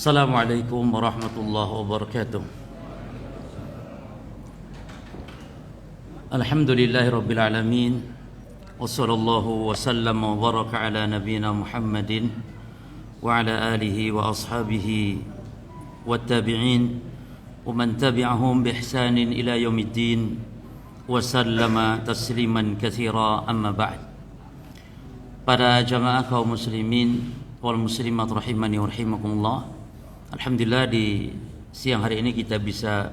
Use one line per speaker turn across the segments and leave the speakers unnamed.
Assalamualaikum warahmatullahi wabarakatuh. Alhamdulillahi rabbil alamin. Wassallallahu wasallam wa baraka ala nabiyyina Muhammadin wa ala alihi wa ashabihi wattabi'in wa man tabi'ahum bi ihsanin ila yaumiddin wa sallama tasliman katsira, amma ba'd. Para jamaah kaum muslimin wal muslimat rahimani wa rahimakumullah, alhamdulillah di siang hari ini kita bisa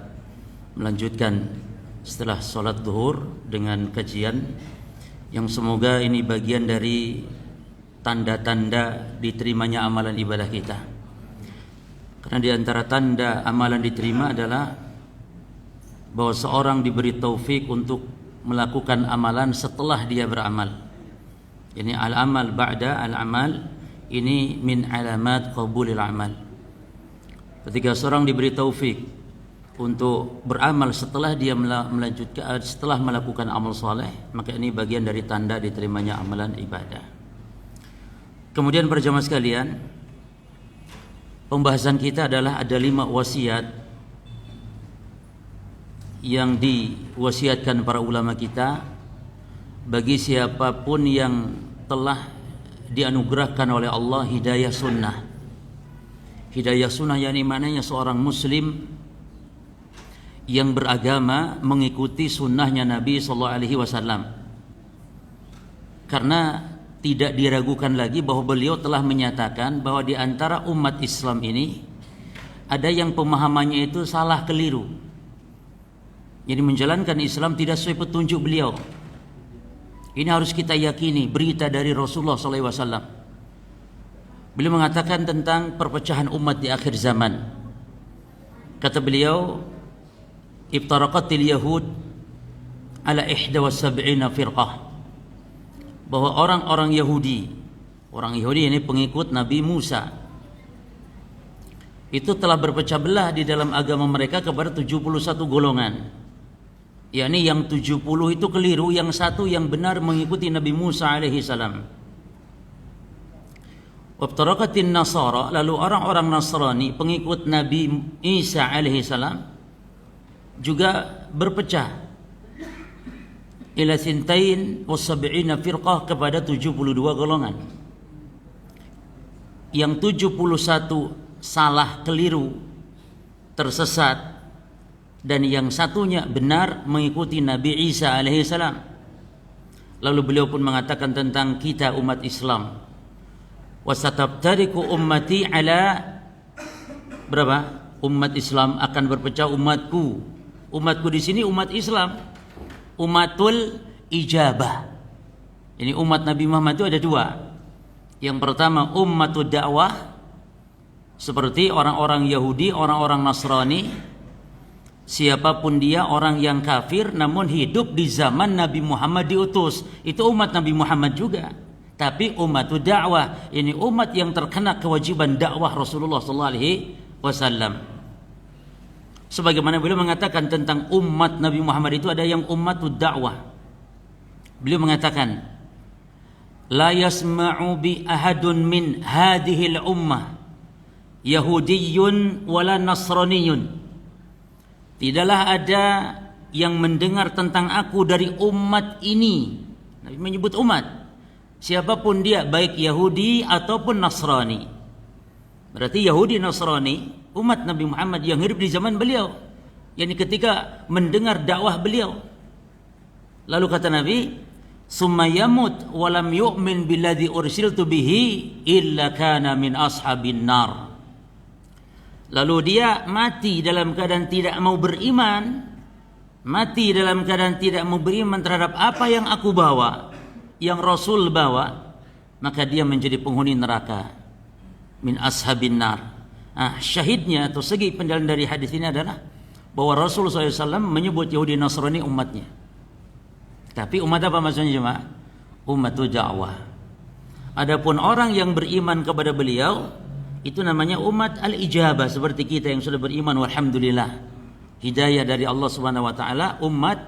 melanjutkan setelah sholat zuhur dengan kajian yang semoga ini bagian dari tanda-tanda diterimanya amalan ibadah kita. Karena di antara tanda amalan diterima adalah bahwa seorang diberi taufik untuk melakukan amalan setelah dia beramal. Ini al-amal ba'da al-amal, ini min alamat qabulil amal. Ketika seorang diberi taufik untuk beramal setelah dia melanjutkan, setelah melakukan amal soleh, maka ini bagian dari tanda diterimanya amalan ibadah. Kemudian para jamaah sekalian, pembahasan kita adalah ada 5 wasiat yang diwasiatkan para ulama kita bagi siapapun yang telah dianugerahkan oleh Allah hidayah sunnah. Hidayah sunnah yakni maknanya seorang muslim yang beragama mengikuti sunnahnya Nabi SAW. Karena tidak diragukan lagi bahwa beliau telah menyatakan bahwa di antara umat Islam ini ada yang pemahamannya itu salah, keliru. Jadi menjalankan Islam tidak sesuai petunjuk beliau. Ini harus kita yakini, berita dari Rasulullah SAW. Beliau mengatakan tentang perpecahan umat di akhir zaman. Kata beliau, iftaraqatil yahud ala 71 firqah. Bahwa orang Yahudi ini pengikut Nabi Musa, itu telah berpecah belah di dalam agama mereka kepada 71 golongan. Yakni yang 70 itu keliru, yang satu yang benar mengikuti Nabi Musa alaihi salam. Wabtaraqatin nasara, lalu orang-orang Nasrani pengikut Nabi Isa alaihi salam juga berpecah ila sintain wa sab'ina firqah, kepada 72 golongan. Yang 71 salah, keliru, tersesat, dan yang satunya benar mengikuti Nabi Isa alaihi salam. Lalu beliau pun mengatakan tentang kita umat Islam, wasatabtariku ummati ala berapa? Umat Islam akan berpecah, umatku di sini umat Islam, umatul ijabah. Ini umat Nabi Muhammad itu ada 2. Yang pertama ummatud dakwah, seperti orang-orang Yahudi, orang-orang Nasrani, siapapun dia, orang yang kafir namun hidup di zaman Nabi Muhammad diutus, itu umat Nabi Muhammad juga. Tapi umatud dakwah, ini umat yang terkena kewajiban dakwah Rasulullah SAW. Sebagaimana beliau mengatakan tentang umat Nabi Muhammad itu ada yang ummatud dakwah. Beliau mengatakan, la yasma'u bi ahadun min hadhil ummah yahudiyyun wala nasraniyun. Tidaklah ada yang mendengar tentang aku dari umat ini. Nabi menyebut umat, siapapun dia, baik Yahudi ataupun Nasrani. Berarti Yahudi, Nasrani, umat Nabi Muhammad yang hidup di zaman beliau, yakni ketika mendengar dakwah beliau. Lalu kata Nabi, summa yamut wa lam yu'min billadzi ursiltu bihi illa kana min ashabin nar. Lalu dia mati dalam keadaan tidak mau beriman, mati dalam keadaan tidak mau beriman terhadap apa yang aku bawa, yang Rasul bawa, maka dia menjadi penghuni neraka, min ashabin nar. Syahidnya atau segi penjelasan dari hadis ini adalah bahwa Rasul SAW menyebut Yahudi Nasrani umatnya. Tapi umat apa maksudnya jemaah? Ummatul dakwah. Adapun orang yang beriman kepada beliau, itu namanya umat al-ijabah, seperti kita yang sudah beriman, walhamdulillah, hidayah dari Allah Subhanahu wa taala, umat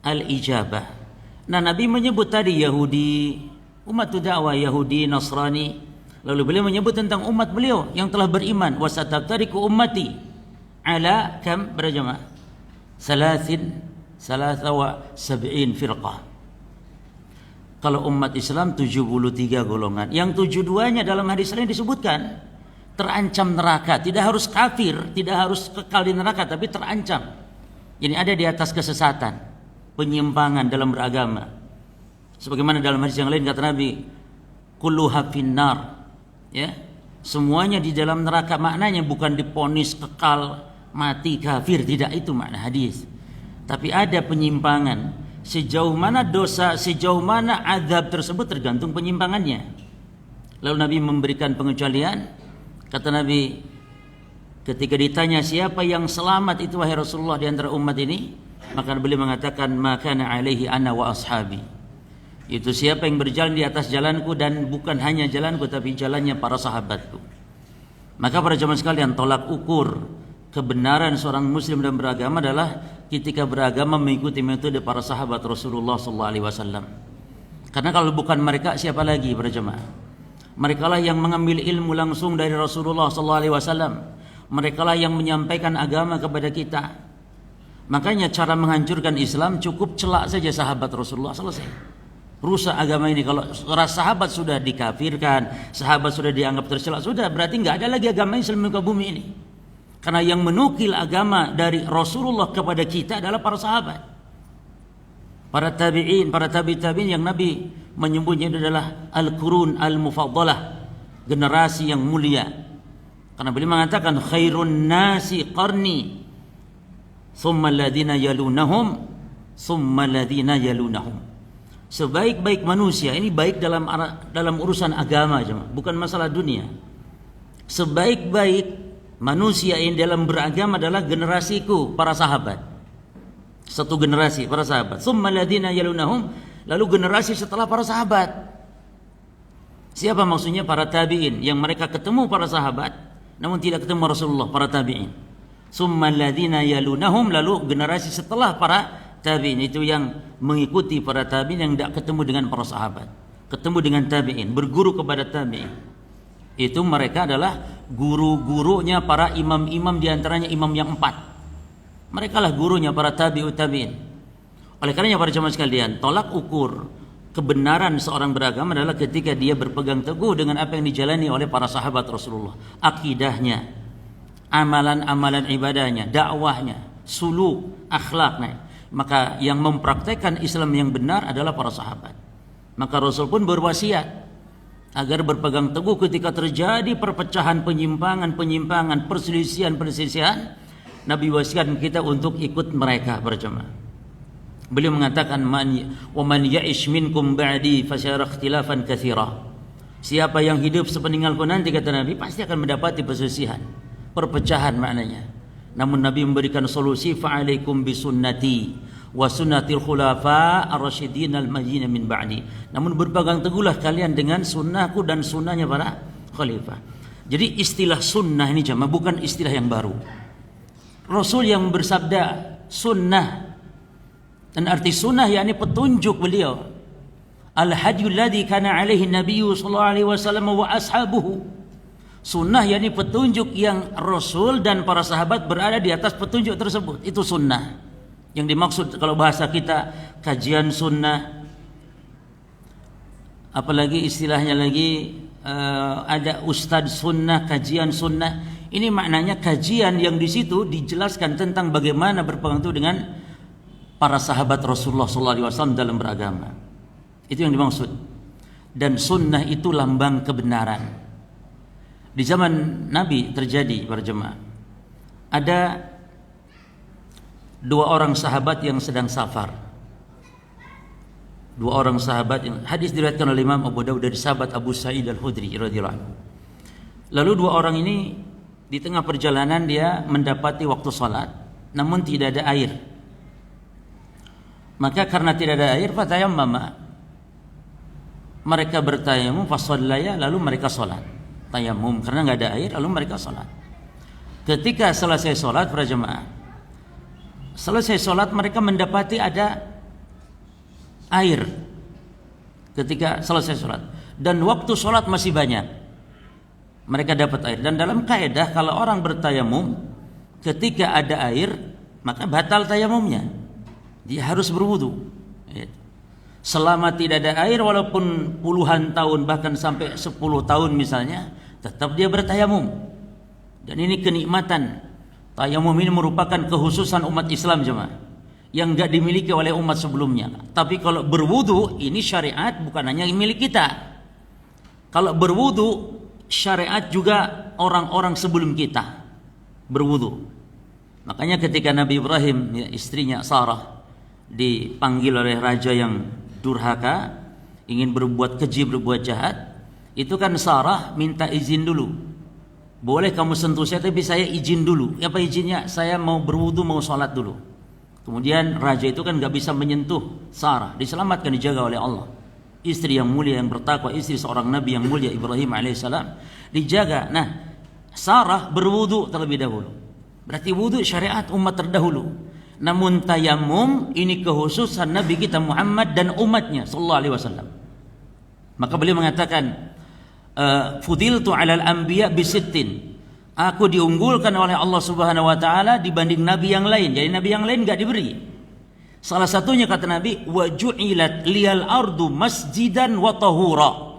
al-ijabah. Nah, Nabi menyebut tadi Yahudi, umat dakwah Yahudi, Nasrani, Lalu beliau menyebut tentang umat beliau yang telah beriman, wasataftariqu ummati ala kam berjamaah? Salasa wa sab'in firqah. Kalau umat Islam 73 golongan. Yang 72-nya dalam hadis lain disebutkan terancam neraka, tidak harus kafir, tidak harus kekal di neraka, tapi terancam. Ini ada di atas kesesatan, penyimpangan dalam beragama. Sebagaimana dalam hadis yang lain kata Nabi, kulluha finnar, ya, semuanya di dalam neraka. Maknanya bukan diponis kekal mati kafir, tidak itu makna hadis. Tapi ada penyimpangan. Sejauh mana dosa, sejauh mana azab tersebut tergantung penyimpangannya. Lalu Nabi memberikan pengecualian. Kata Nabi, ketika ditanya siapa yang selamat itu wahai Rasulullah di antara umat ini, maka beliau mengatakan makana alaihi ana wa ashabi. Itu siapa yang berjalan di atas jalanku, dan bukan hanya jalanku tapi jalannya para sahabatku. Maka para jemaah sekalian, tolak ukur kebenaran seorang muslim dan beragama adalah ketika beragama mengikuti metode para sahabat Rasulullah SAW. Karena kalau bukan mereka, siapa lagi para jemaah? Mereka lah yang mengambil ilmu langsung dari Rasulullah SAW. Mereka lah yang menyampaikan agama kepada kita. Makanya cara menghancurkan Islam cukup celak saja sahabat Rasulullah, selesai. Rusak agama ini. Kalau sahabat sudah dikafirkan, sahabat sudah dianggap tercela, sudah berarti nggak ada lagi agama Islam di muka bumi ini. Karena yang menukil agama dari Rasulullah kepada kita adalah para sahabat, para tabi'in, para tabi'in yang Nabi menyebutnya adalah al-qurun al-mufaddalah, generasi yang mulia. Karena beliau mengatakan khairun nasi qarni thumma alladhina yalunahum thumma alladhina yalunahum. Sebaik-baik manusia, ini baik dalam urusan agama, bukan masalah dunia. Sebaik-baik manusia yang dalam beragama adalah generasiku, para sahabat. Satu generasi para sahabat. Tsumma alladziina yalunahum, lalu generasi setelah para sahabat. Siapa maksudnya? Para tabi'in, yang mereka ketemu para sahabat namun tidak ketemu Rasulullah, para tabi'in. Tsumma alladziina yalunahum, lalu generasi setelah para tabi'in, itu yang mengikuti para tabi'in yang tidak ketemu dengan para sahabat, ketemu dengan tabi'in, berguru kepada tabi'in. Itu mereka adalah guru-gurunya para imam-imam, diantaranya imam yang 4. Mereka lah gurunya para tabi'ut tabi'in. Oleh karenanya para jemaah sekalian, tolak ukur kebenaran seorang beragama adalah ketika dia berpegang teguh dengan apa yang dijalani oleh para sahabat Rasulullah. Akidahnya, amalan-amalan ibadahnya, dakwahnya, suluk, akhlaknya. Maka yang mempraktekkan Islam yang benar adalah para sahabat. Maka Rasul pun berwasiat agar berpegang teguh ketika terjadi perpecahan, penyimpangan, perselisihan. Nabi wasiatkan kita untuk ikut mereka berjamaah. Beliau mengatakan, "Wa man ya'ish minkum ba'di fasyara ikhtilafan katsira." Siapa yang hidup sepeninggalku nanti, kata Nabi, pasti akan mendapati perselisihan, perpecahan maknanya. Namun Nabi memberikan solusi, fa'alaikum bisunnati wa sunnatil khulafa ar-rasyidin al-mahdiyyin min ba'di. Namun berpegang teguhlah kalian dengan sunnahku dan sunnahnya para khalifah. Jadi istilah sunnah ini jamaah bukan istilah yang baru. Rasul yang bersabda sunnah, dan arti sunnah yakni petunjuk beliau. Al-hadyu alladhi kana alaihi nabiyyu sallallahu alaihi wasallam wa ashabuhu. Sunnah yakni petunjuk yang Rasul dan para sahabat berada di atas petunjuk tersebut. Itu sunnah. Yang dimaksud kalau bahasa kita kajian sunnah, apalagi istilahnya lagi ada ustadz sunnah, kajian sunnah. Ini maknanya kajian yang di situ dijelaskan tentang bagaimana berpegang teguh dengan para sahabat Rasulullah SAW dalam beragama. Itu yang dimaksud. Dan sunnah itu lambang kebenaran. Di zaman Nabi terjadi para jemaah, ada 2 orang sahabat yang sedang safar. 2 orang sahabat yang hadis diriwayatkan oleh Imam Abu Dawud dari sahabat Abu Sa'id Al-Khudri radhiyallahu anhu. Lalu 2 orang ini di tengah perjalanan dia mendapati waktu salat namun tidak ada air. Maka karena tidak ada air, fatayammama, mereka bertayamum, fasallaya, lalu mereka salat. Tayamum karena nggak ada air, lalu mereka sholat. Ketika selesai sholat para jemaah, selesai sholat mereka mendapati ada air. Ketika selesai sholat dan waktu sholat masih banyak, mereka dapat air. Dan dalam kaidah kalau orang bertayamum ketika ada air maka batal tayamumnya. Dia harus berwudu. Selama tidak ada air walaupun puluhan tahun bahkan sampai 10 tahun misalnya, tetap dia bertayamum. Dan ini kenikmatan. Tayamum ini merupakan kekhususan umat Islam jemaah yang enggak dimiliki oleh umat sebelumnya. Tapi kalau berwudu ini syariat bukan hanya milik kita. Kalau berwudu syariat juga orang-orang sebelum kita berwudu. Makanya ketika Nabi Ibrahim, ya, istrinya Sarah dipanggil oleh raja yang durhaka, ingin berbuat keji, berbuat jahat, itu kan Sarah minta izin dulu. Boleh kamu sentuh saya tapi saya izin dulu. Apa izinnya? Saya mau berwudu, mau sholat dulu. Kemudian raja itu kan gak bisa menyentuh Sarah, diselamatkan, dijaga oleh Allah. Istri yang mulia, yang bertakwa, istri seorang nabi yang mulia Ibrahim alaihissalam dijaga. Nah, Sarah berwudu terlebih dahulu. Berarti wudu syariat umat terdahulu. Namun tayamum ini kekhususan Nabi kita Muhammad dan umatnya sallallahu alaihi wasallam. Maka beliau mengatakan, fudiltu 'alal anbiya bisittin. Aku diunggulkan oleh Allah Subhanahu wa taala dibanding nabi yang lain. Jadi nabi yang lain enggak diberi. Salah satunya kata Nabi, wa ju'ilat liyal ardu masjidan wa tahura.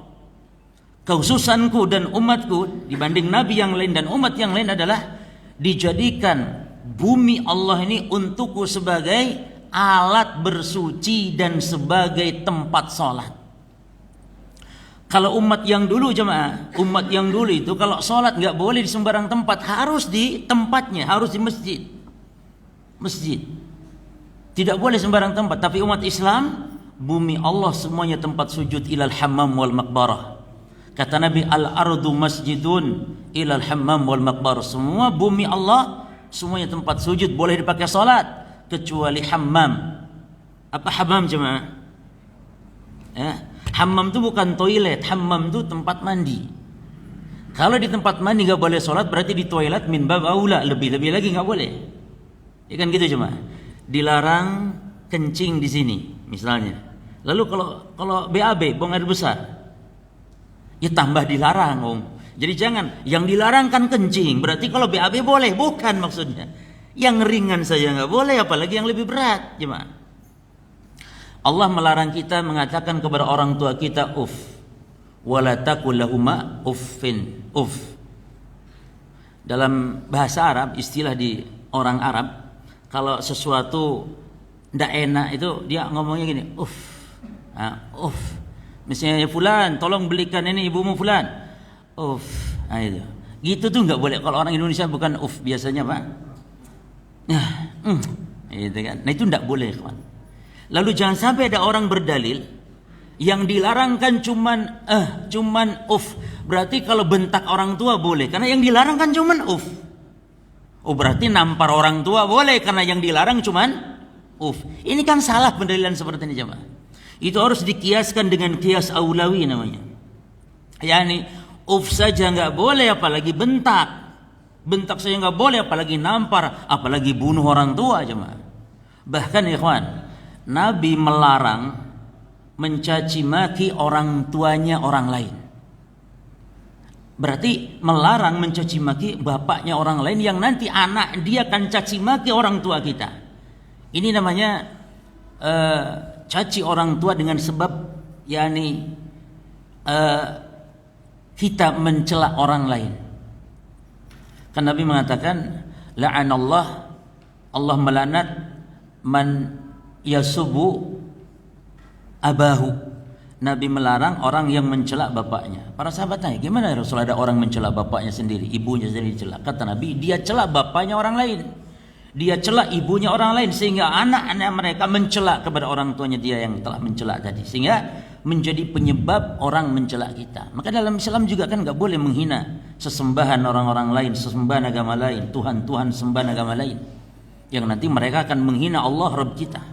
Kekhususanku dan umatku dibanding nabi yang lain dan umat yang lain adalah dijadikan bumi Allah ini untukku sebagai alat bersuci dan sebagai tempat sholat. Kalau umat yang dulu jemaah, umat yang dulu itu kalau sholat nggak boleh di sembarang tempat, harus di tempatnya, harus di masjid. Masjid. Tidak boleh sembarang tempat. Tapi umat Islam, bumi Allah semuanya tempat sujud, ilal hammam wal maqbarah. Kata Nabi, al-ardu masjidun ilal hammam wal maqbarah. Semua bumi Allah semuanya tempat sujud, boleh dipakai salat kecuali hammam. Apa hammam jemaah? Ya, hammam itu bukan toilet, hammam itu tempat mandi. Kalau di tempat mandi enggak boleh salat, berarti di toilet min bab aula, lebih-lebih lagi enggak boleh. Ya kan gitu jemaah. Dilarang kencing di sini misalnya. Lalu kalau BAB, buang air besar, ya tambah dilarang, Om. Jadi jangan, yang dilarang kan kencing, berarti kalau BAB boleh, bukan maksudnya. Yang ringan saja nggak boleh, apalagi yang lebih berat, gimana? Allah melarang kita mengatakan kepada orang tua kita uff, wala taqul lahuma uffin, uff. Dalam bahasa Arab, istilah di orang Arab, kalau sesuatu ndak enak itu dia ngomongnya gini, uff, uff. Misalnya, fulan, tolong belikan ini ibumu fulan. Uff, itu. Gitu tuh nggak boleh. Kalau orang Indonesia bukan uff biasanya pak. Itu kan. Nah itu nggak boleh kawan. Lalu jangan sampai ada orang berdalil yang dilarangkan cuman uff. Berarti kalau bentak orang tua boleh, karena yang dilarang kan cuman uff. Oh berarti nampar orang tua boleh, karena yang dilarang cuman uff. Ini kan salah pendalilan seperti ini jemaah. Itu harus dikiaskan dengan kias aulawi namanya. Yani uff saja nggak boleh, apalagi bentak. Bentak saja nggak boleh, apalagi nampar, apalagi bunuh orang tua jemaah. Bahkan ikhwan, Nabi melarang mencaci maki orang tuanya orang lain. Berarti melarang mencaci maki bapaknya orang lain yang nanti anak dia akan caci maki orang tua kita. Ini namanya caci orang tua dengan sebab yakni kita mencela orang lain. Kan Nabi mengatakan la'anallah, Allah melaknat man yasubu abahu. Nabi melarang orang yang mencela bapaknya. Para sahabat tanya, gimana ya Rasul, ada orang mencela bapaknya sendiri, ibunya sendiri dicela? Kata Nabi, dia cela bapaknya orang lain, dia cela ibunya orang lain, sehingga anak-anak mereka mencela kepada orang tuanya dia yang telah mencela tadi, sehingga menjadi penyebab orang mencela kita. Maka dalam Islam juga kan nggak boleh menghina sesembahan orang-orang lain, sesembahan agama lain, Tuhan sembahan agama lain, yang nanti mereka akan menghina Allah Rabb kita.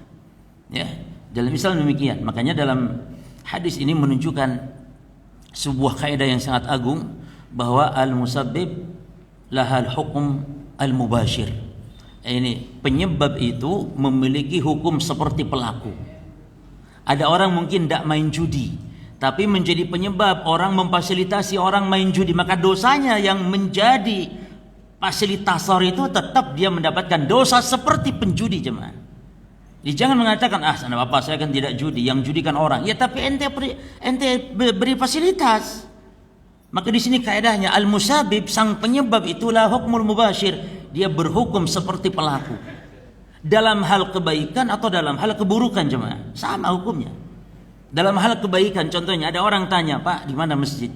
Ya, dalam Islam demikian. Makanya dalam hadis ini menunjukkan sebuah kaidah yang sangat agung, bahwa al-musabbib lahal hukum al-mubashir. Ini penyebab itu memiliki hukum seperti pelaku. Ada orang mungkin tidak main judi, tapi menjadi penyebab orang memfasilitasi orang main judi, maka dosanya yang menjadi fasilitator itu tetap dia mendapatkan dosa seperti penjudi, jemaah. Jadi jangan mengatakan sana bapak saya kan tidak judi, yang judi kan orang. Ya tapi ente beri fasilitas. Maka di sini kaidahnya al-musabib, sang penyebab itulah hukmul mubashir, dia berhukum seperti pelaku. Dalam hal kebaikan atau dalam hal keburukan, jemaah, sama hukumnya. Dalam hal kebaikan, contohnya ada orang tanya, "Pak, di mana masjid?"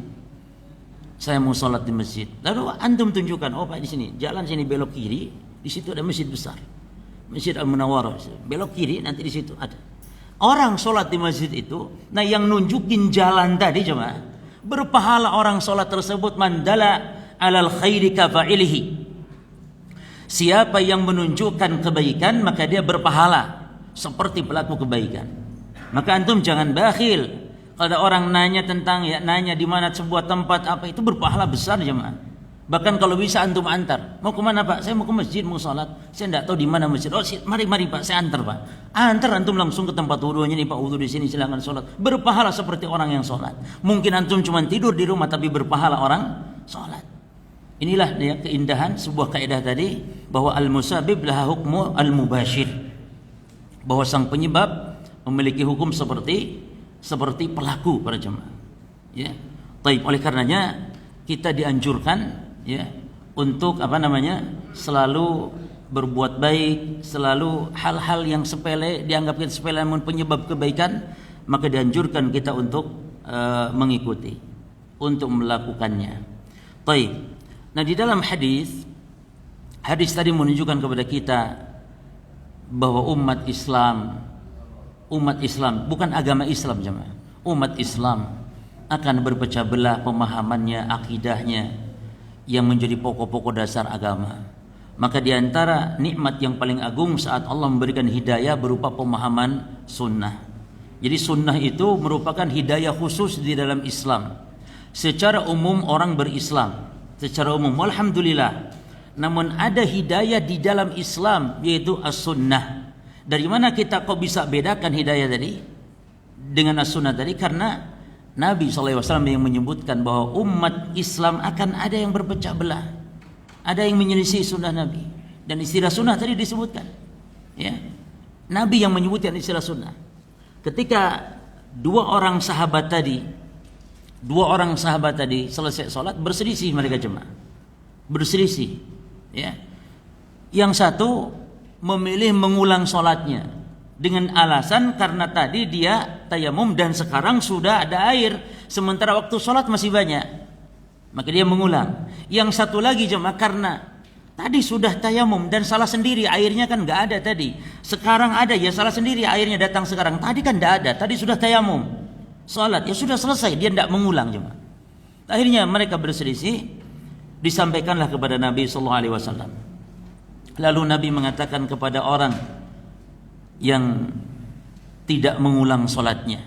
"Saya mau sholat di masjid." Lalu antum tunjukkan, "Oh Pak, di sini, jalan sini belok kiri, di situ ada masjid besar. Masjid Al-Munawwarah. Belok kiri, nanti di situ ada." Orang sholat di masjid itu, nah yang nunjukin jalan tadi, jemaah, berpahala orang sholat tersebut, mandala alal khairi kafa'ilihi. Siapa yang menunjukkan kebaikan maka dia berpahala seperti pelaku kebaikan. Maka antum jangan bakhil. Kalau ada orang nanya tentang nanya di mana sebuah tempat apa, itu berpahala besar, jemaah. Bahkan kalau bisa antum antar. "Mau kemana Pak?" "Saya mau ke masjid, mau sholat. Saya tidak tahu di mana masjid." "Oh, mari Pak, saya antar Pak." Antar antum langsung ke tempat wudunya, "Nih Pak, wudu di sini, silakan sholat." Berpahala seperti orang yang sholat. Mungkin antum cuma tidur di rumah tapi berpahala orang sholat. Inilah dia keindahan sebuah kaidah tadi, bahwa al-musabib laha hukmu al-mubashir, bahwa sang penyebab memiliki hukum seperti pelaku para jemaah. Ya. Baik, oleh karenanya kita dianjurkan ya untuk selalu berbuat baik, selalu hal-hal yang sepele dianggap kita sepele namun penyebab kebaikan, maka dianjurkan kita untuk mengikuti, untuk melakukannya. Baik. Nah, di dalam hadis tadi menunjukkan kepada kita bahwa umat Islam bukan agama Islam, jemaah. Umat Islam akan berpecah belah pemahamannya, akidahnya yang menjadi pokok-pokok dasar agama. Maka di antara nikmat yang paling agung saat Allah memberikan hidayah berupa pemahaman sunnah. Jadi sunnah itu merupakan hidayah khusus di dalam Islam. Secara umum orang berislam, secara umum, alhamdulillah. Namun ada hidayah di dalam Islam, yaitu as-sunnah. Dari mana kita kok bisa bedakan hidayah tadi dengan as-sunnah tadi? Karena Nabi SAW yang menyebutkan bahwa umat Islam akan ada yang berpecah belah, ada yang menyelisih sunnah Nabi. Dan istilah sunnah tadi disebutkan, ya, Nabi yang menyebutkan istilah sunnah. Ketika dua orang sahabat tadi selesai sholat, berselisih mereka, jemaah. Berselisih, ya. Yang satu memilih mengulang sholatnya dengan alasan karena tadi dia tayamum dan sekarang sudah ada air, sementara waktu sholat masih banyak, maka dia mengulang. Yang satu lagi, jemaah, karena tadi sudah tayamum dan salah sendiri, airnya kan nggak ada tadi, sekarang ada, ya salah sendiri, airnya datang sekarang, tadi kan nggak ada, tadi sudah tayamum, salat ya sudah selesai, dia tidak mengulang, jemaah. Akhirnya mereka berselisih, disampaikanlah kepada Nabi SAW. Lalu Nabi mengatakan kepada orang yang tidak mengulang salatnya,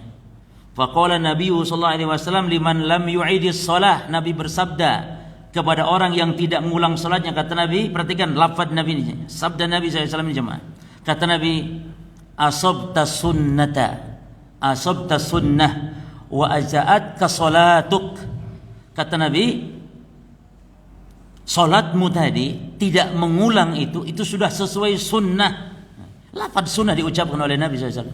faqala Nabi SAW liman lam yu'idis salah. Nabi bersabda kepada orang yang tidak mengulang salatnya, kata Nabi, perhatikan lafaz Nabi ini, sabda Nabi SAW ini, jemaah. Kata Nabi, asabta sunnah wa aja'atka salatuk. Kata Nabi, salatmu tadi tidak mengulang itu sudah sesuai sunnah. Lafaz sunnah diucapkan oleh Nabi SAW.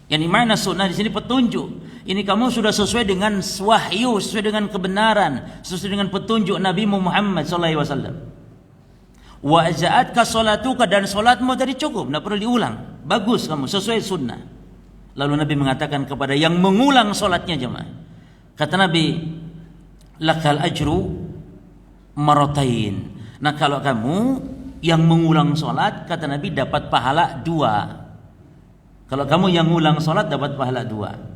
Yang dimana sunnah di sini petunjuk. Ini kamu sudah sesuai dengan wahyu, sesuai dengan kebenaran, sesuai dengan petunjuk Nabi Muhammad SAW. Wa aja'atka salatuka, dan salatmu tadi cukup, tidak perlu diulang. Bagus kamu, sesuai sunnah. Lalu Nabi mengatakan kepada yang mengulang salatnya, jemaah. Kata Nabi, lakal ajru maratain. Nah, kalau kamu yang mengulang salat, kata Nabi, dapat pahala 2. Kalau kamu yang mengulang salat dapat pahala 2.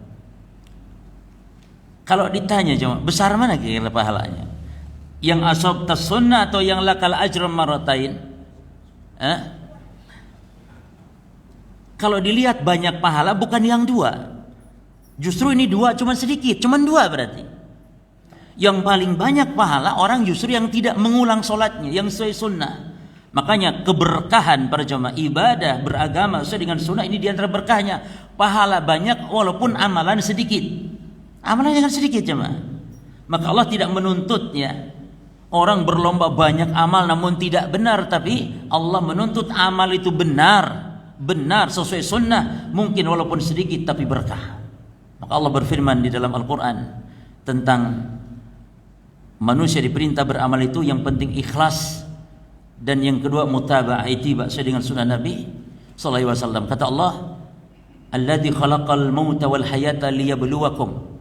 Kalau ditanya, jemaah, besar mana kira-kira pahalanya? Yang asabtas sunnah atau yang lakal ajru maratain? Kalau dilihat banyak pahala, bukan yang 2. Justru ini 2 cuma sedikit, cuma 2 berarti. Yang paling banyak pahala orang justru yang tidak mengulang sholatnya, yang sesuai sunnah. Makanya keberkahan para jamaah ibadah beragama sesuai dengan sunnah ini diantara berkahnya. Pahala banyak walaupun amalan sedikit. Amalannya jangan sedikit jemaah. Maka Allah tidak menuntut ya orang berlomba banyak amal namun tidak benar, tapi Allah menuntut amal itu benar sesuai sunnah, mungkin walaupun sedikit tapi berkah. Maka Allah berfirman di dalam Al-Quran tentang manusia diperintah beramal itu yang penting ikhlas, dan yang kedua mutaba'ah, ittiba sesuai dengan sunnah Nabi sallallahu alaihi wasallam. Kata Allah, alladzi khalaqal mauta wal hayata liyabluwakum.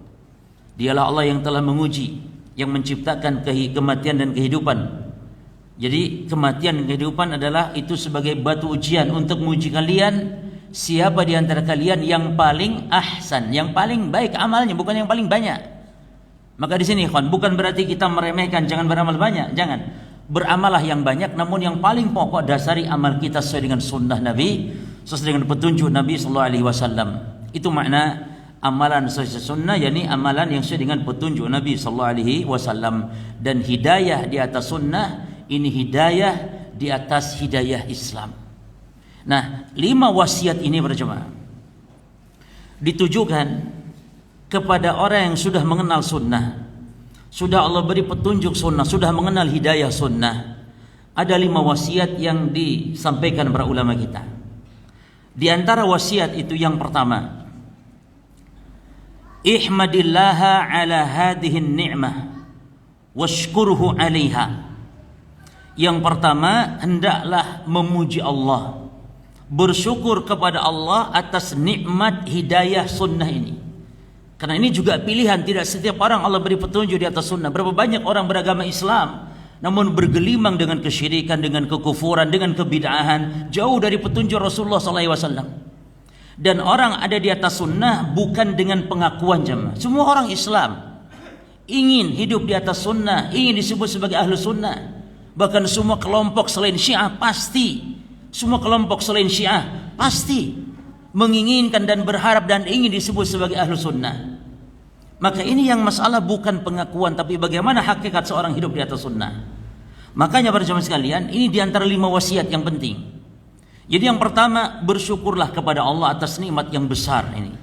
Dialah Allah yang telah menguji, yang menciptakan kematian dan kehidupan. Jadi kematian dan kehidupan adalah itu sebagai batu ujian untuk menguji kalian, siapa di antara kalian yang paling ahsan, yang paling baik amalnya, bukan yang paling banyak. Maka di sini ikhwan, bukan berarti kita meremehkan jangan beramal banyak, jangan. Beramalah yang banyak, namun yang paling pokok dasari amal kita sesuai dengan sunnah Nabi, sesuai dengan petunjuk Nabi sallallahu alaihi wasallam. Itu makna amalan sesuai sunnah, yakni amalan yang sesuai dengan petunjuk Nabi sallallahu alaihi wasallam. Dan hidayah di atas sunnah ini hidayah di atas hidayah Islam. Nah, 5 wasiat ini berjemaah ditujukan kepada orang yang sudah mengenal sunnah, sudah Allah beri petunjuk sunnah, sudah mengenal hidayah sunnah. Ada 5 wasiat yang disampaikan para ulama kita. Di antara wasiat itu yang pertama, ihmadillaha ala hadhihi ni'mah washkurhu 'alaiha. Yang pertama, hendaklah memuji Allah, bersyukur kepada Allah atas nikmat hidayah sunnah ini. Karena ini juga pilihan, tidak setiap orang Allah beri petunjuk di atas sunnah. Berapa banyak orang beragama Islam namun bergelimang dengan kesyirikan, dengan kekufuran, dengan kebid'ahan, jauh dari petunjuk Rasulullah SAW. Dan orang ada di atas sunnah bukan dengan pengakuan jemaah. Semua orang Islam ingin hidup di atas sunnah, ingin disebut sebagai ahlu sunnah. Bahkan semua kelompok selain Syiah pasti, semua kelompok selain Syiah pasti menginginkan dan berharap dan ingin disebut sebagai ahlu sunnah. Maka ini yang masalah bukan pengakuan, tapi bagaimana hakikat seorang hidup di atas sunnah. Makanya para jemaah sekalian, ini diantara 5 wasiat yang penting. Jadi yang pertama, bersyukurlah kepada Allah atas nikmat yang besar ini.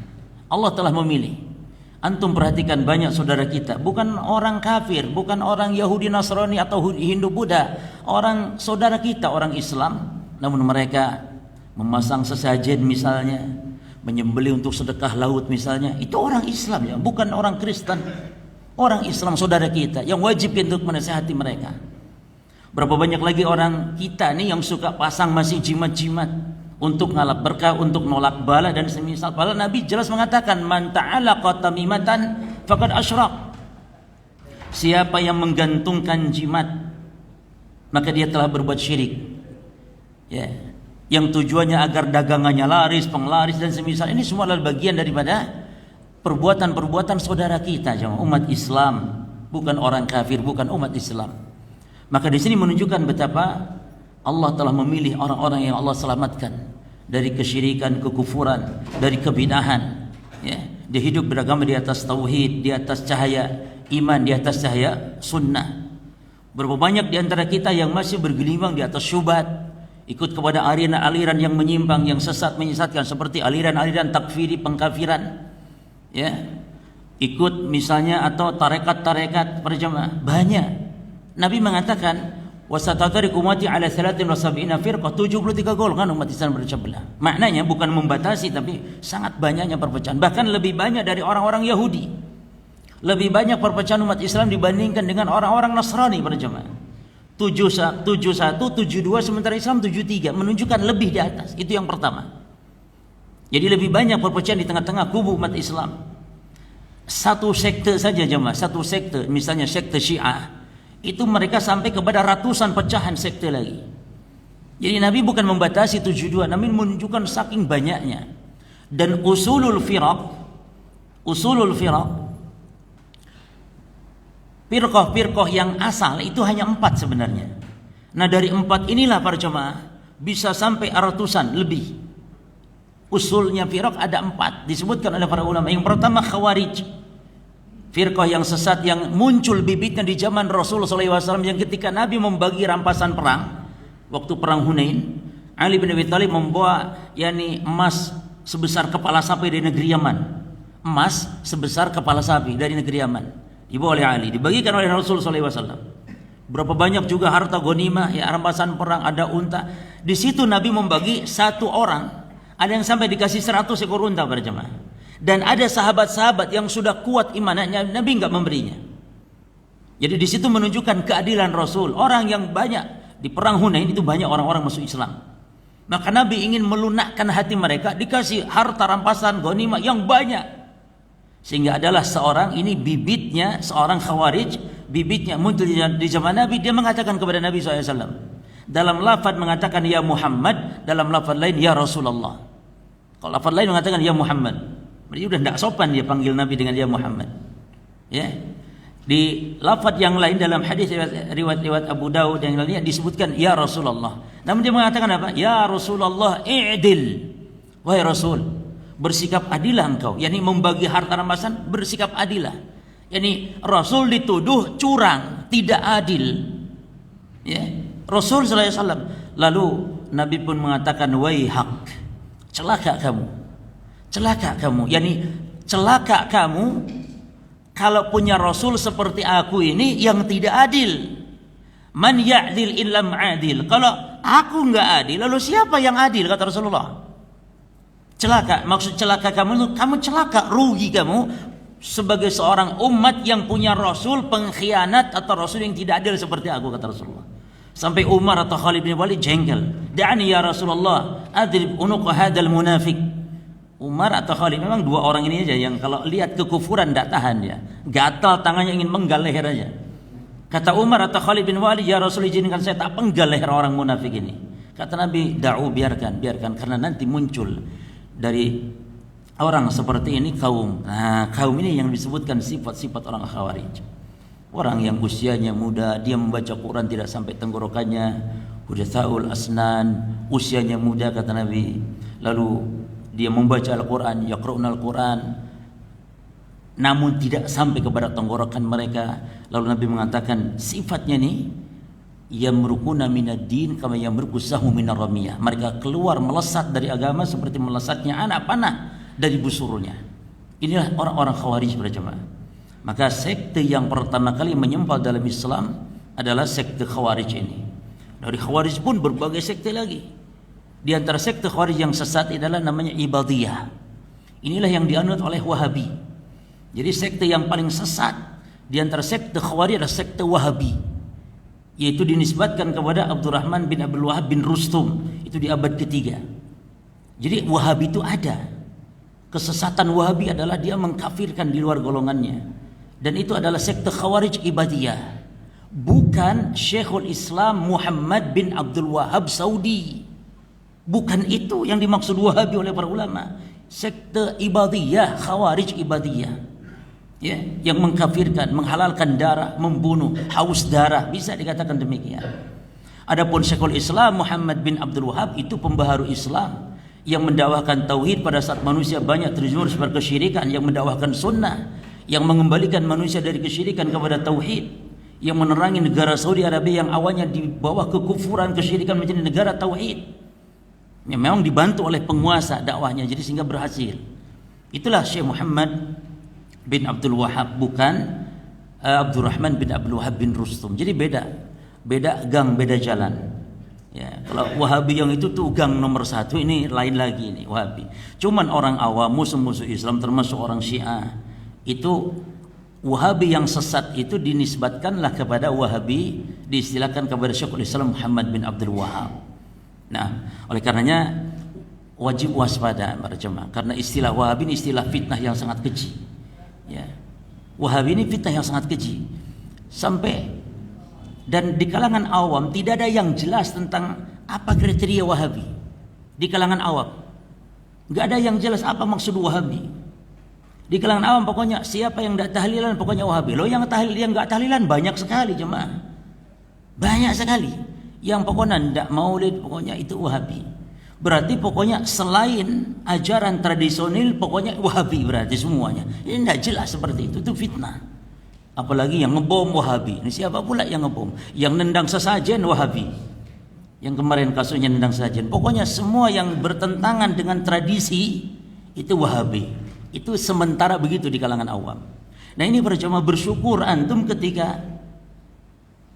Allah telah memilih. Antum perhatikan banyak saudara kita, bukan orang kafir, bukan orang Yahudi Nasrani atau Hindu Buddha, orang saudara kita, orang Islam, namun mereka memasang sesajen misalnya, menyembelih untuk sedekah laut misalnya, itu orang Islam ya, bukan orang Kristen. Orang Islam saudara kita yang wajib untuk menasihati mereka. Berapa banyak lagi orang kita nih yang suka pasang masih jimat-jimat untuk ngalap berkah, untuk nolak bala dan semisal. Padahal Nabi jelas mengatakan, man ta'alaqa tamimatan faqad asyrak. Siapa yang menggantungkan jimat maka dia telah berbuat syirik. Ya, yang tujuannya agar dagangannya laris, penglaris dan semisal. Ini semua adalah bagian daripada perbuatan-perbuatan saudara kita, umat Islam, bukan orang kafir, bukan umat Islam. Maka di sini menunjukkan betapa Allah telah memilih orang-orang yang Allah selamatkan dari kesyirikan, kekufuran, dari kebid'ahan. Ya, dia hidup beragama di atas tauhid, di atas cahaya iman, di atas cahaya sunnah. Berapa banyak di antara kita yang masih bergelimang di atas syubhat, ikut kepada aliran-aliran yang menyimpang, yang sesat, menyesatkan, seperti aliran-aliran takfiri, pengkafiran. Ya, ikut misalnya atau tarekat-tarekat para jemaah banyak. Nabi mengatakan, wasatadriku ummati ala 73 firqah, 73 golongan umat Islam berpecah belah. Maknanya bukan membatasi, tapi sangat banyaknya perpecahan. Bahkan lebih banyak dari orang-orang Yahudi. Lebih banyak perpecahan umat Islam dibandingkan dengan orang-orang Nasrani para jemaah. 71, 72, sementara Islam 73, menunjukkan lebih di atas. Itu yang pertama. Jadi lebih banyak perpecahan di tengah-tengah kubu umat Islam. Satu sekte saja jemaah, satu sekte, misalnya sekte Syiah, itu mereka sampai kepada ratusan pecahan sekte lagi. Jadi Nabi bukan membatasi 72, namun menunjukkan saking banyaknya. Dan usulul firaq, firqah yang asal itu hanya 4 sebenarnya. Nah dari 4 inilah para jemaah bisa sampai ratusan lebih. Usulnya firqah ada 4 disebutkan oleh para ulama. Yang pertama Khawarij, firqah yang sesat yang muncul bibitnya di zaman Rasulullah SAW, yang ketika Nabi membagi rampasan perang waktu perang Hunain, Ali bin Abi Thalib membawa emas sebesar kepala sapi dari negeri Yaman. emas sebesar kepala sapi dari negeri Yaman. Dibawa oleh Ali, dibagikan oleh Rasul SAW. Berapa banyak juga harta ghanimah, ya, rampasan perang, ada unta. Di situ Nabi membagi satu orang, ada yang sampai dikasih 100 ekor unta pada jemaah. Dan ada sahabat-sahabat yang sudah kuat imannya, Nabi enggak memberinya. Jadi di situ menunjukkan keadilan Rasul. Orang yang banyak di perang Hunain itu banyak orang-orang masuk Islam. Maka Nabi ingin melunakkan hati mereka, dikasih harta rampasan ghanimah yang banyak. Sehingga adalah seorang ini bibitnya, seorang Khawarij, bibitnya muncul di zaman Nabi. Dia mengatakan kepada Nabi SAW, dalam lafaz mengatakan ya Muhammad, dalam lafaz lain ya Rasulullah. Kalau lafaz lain mengatakan ya Muhammad, berarti udah tidak sopan dia panggil Nabi dengan ya Muhammad. Ya. Di lafaz yang lain dalam hadis riwayat Abu Daud yang lainnya disebutkan ya Rasulullah. Namun dia mengatakan apa? Ya Rasulullah i'dil. Wahai Rasul, bersikap adilah engkau. yakni membagi harta rampasan, bersikap adilah. yakni Rasul dituduh curang, tidak adil. Ya. Rasul sallallahu alaihi wasallam. Lalu Nabi pun mengatakan waihak. Celaka kamu. Celaka kamu. yakni celaka kamu kalau punya Rasul seperti aku ini yang tidak adil. Man ya'dil illam adil. Kalau aku enggak adil, lalu siapa yang adil, kata Rasulullah. Celaka, maksud celaka kamu itu kamu celaka, rugi kamu sebagai seorang umat yang punya Rasul pengkhianat atau Rasul yang tidak adil seperti aku, kata Rasulullah. Sampai Umar atau Khalid bin Walid jengkel. Da'ani ya Rasulullah adrib unuq hadzal munafiq. Umar atau Khalid, memang dua orang ini aja yang kalau lihat kekufuran tidak tahan dia, gatal tangannya ingin menggal leher aja. Kata Umar atau Khalid bin Walid, ya Rasul izinkan saya tak penggal leher orang munafik ini. Kata Nabi, da'u, biarkan karena nanti muncul dari orang seperti ini kaum. Nah, kaum ini yang disebutkan sifat-sifat orang Khawarij. Orang yang usianya muda, dia membaca Quran tidak sampai tenggorokannya, hudatsaul asnan, usianya muda kata Nabi. Lalu dia membaca Al-Quran, yaqra'una Al-Quran, namun tidak sampai kepada tenggorokan mereka. Lalu Nabi mengatakan sifatnya nih, yamrukuna minad din kama yamruku sahmu minar ramiyah. Mereka keluar melesat dari agama seperti melesatnya anak panah dari busurnya. Inilah orang-orang Khawarij berjamaah. Maka sekte yang pertama kali menyempal dalam Islam adalah sekte Khawarij ini. Dari Khawarij pun berbagai sekte lagi. Di antara sekte Khawarij yang sesat adalah namanya Ibadiyah. Inilah yang dianut oleh Wahabi. Jadi sekte yang paling sesat di antara sekte Khawarij adalah sekte Wahabi, yaitu dinisbatkan kepada Abdurrahman bin Abdul Wahab bin Rustum, itu di abad ketiga. Jadi Wahabi itu ada. Kesesatan Wahabi adalah dia mengkafirkan di luar golongannya. Dan itu adalah sekte Khawarij Ibadiyah. Bukan Syekhul Islam Muhammad bin Abdul Wahab Saudi. Bukan itu yang dimaksud Wahabi oleh para ulama. Sekte Ibadiyah, Khawarij Ibadiyah, ya, yang mengkafirkan, menghalalkan darah, membunuh, haus darah, bisa dikatakan demikian. Adapun Syekhul Islam Muhammad bin Abdul Wahab itu pembaharu Islam yang mendakwahkan tauhid pada saat manusia banyak terjerumus pada kesyirikan, yang mendakwahkan sunnah, yang mengembalikan manusia dari kesyirikan kepada tauhid, yang menerangi negara Saudi Arabia yang awalnya di bawah kekufuran kesyirikan menjadi negara tauhid. Ya, memang dibantu oleh penguasa dakwahnya, jadi sehingga berhasil. Itulah Syekh Muhammad bin Abdul Wahab, bukan Abdurrahman bin Abdul Wahab bin Rustum. Jadi beda gang, beda jalan. Ya, kalau Wahabi yang itu tuh gang nomor 1, ini lain lagi nih Wahabi. Cuman orang awam, musuh-musuh Islam termasuk orang Syiah, itu Wahabi yang sesat itu dinisbatkanlah kepada Wahabi, diistilahkan kepada Syekhul Islam Muhammad bin Abdul Wahab. Nah, oleh karenanya wajib waspada para jemaah, karena istilah Wahabi ini istilah fitnah yang sangat keji. Ya. Wahabi ini fitnah yang sangat keji. Sampai dan di kalangan awam tidak ada yang jelas tentang apa kriteria Wahabi. Di kalangan awam enggak ada yang jelas apa maksud Wahabi. Di kalangan awam pokoknya siapa yang enggak tahlilan pokoknya Wahabi. Loh, yang enggak tahlilan banyak sekali jemaah. Banyak sekali. Yang pokoknya tidak maulid, pokoknya itu Wahabi. Berarti pokoknya selain ajaran tradisional, pokoknya Wahabi berarti semuanya. Ini tidak jelas seperti itu fitnah. Apalagi yang ngebom Wahabi. Ini siapa pula yang ngebom? Yang nendang sesajen Wahabi. Yang kemarin kasusnya nendang sesajen. Pokoknya semua yang bertentangan dengan tradisi itu Wahabi. Itu sementara begitu di kalangan awam. Nah ini para jamaah, bersyukur antum ketika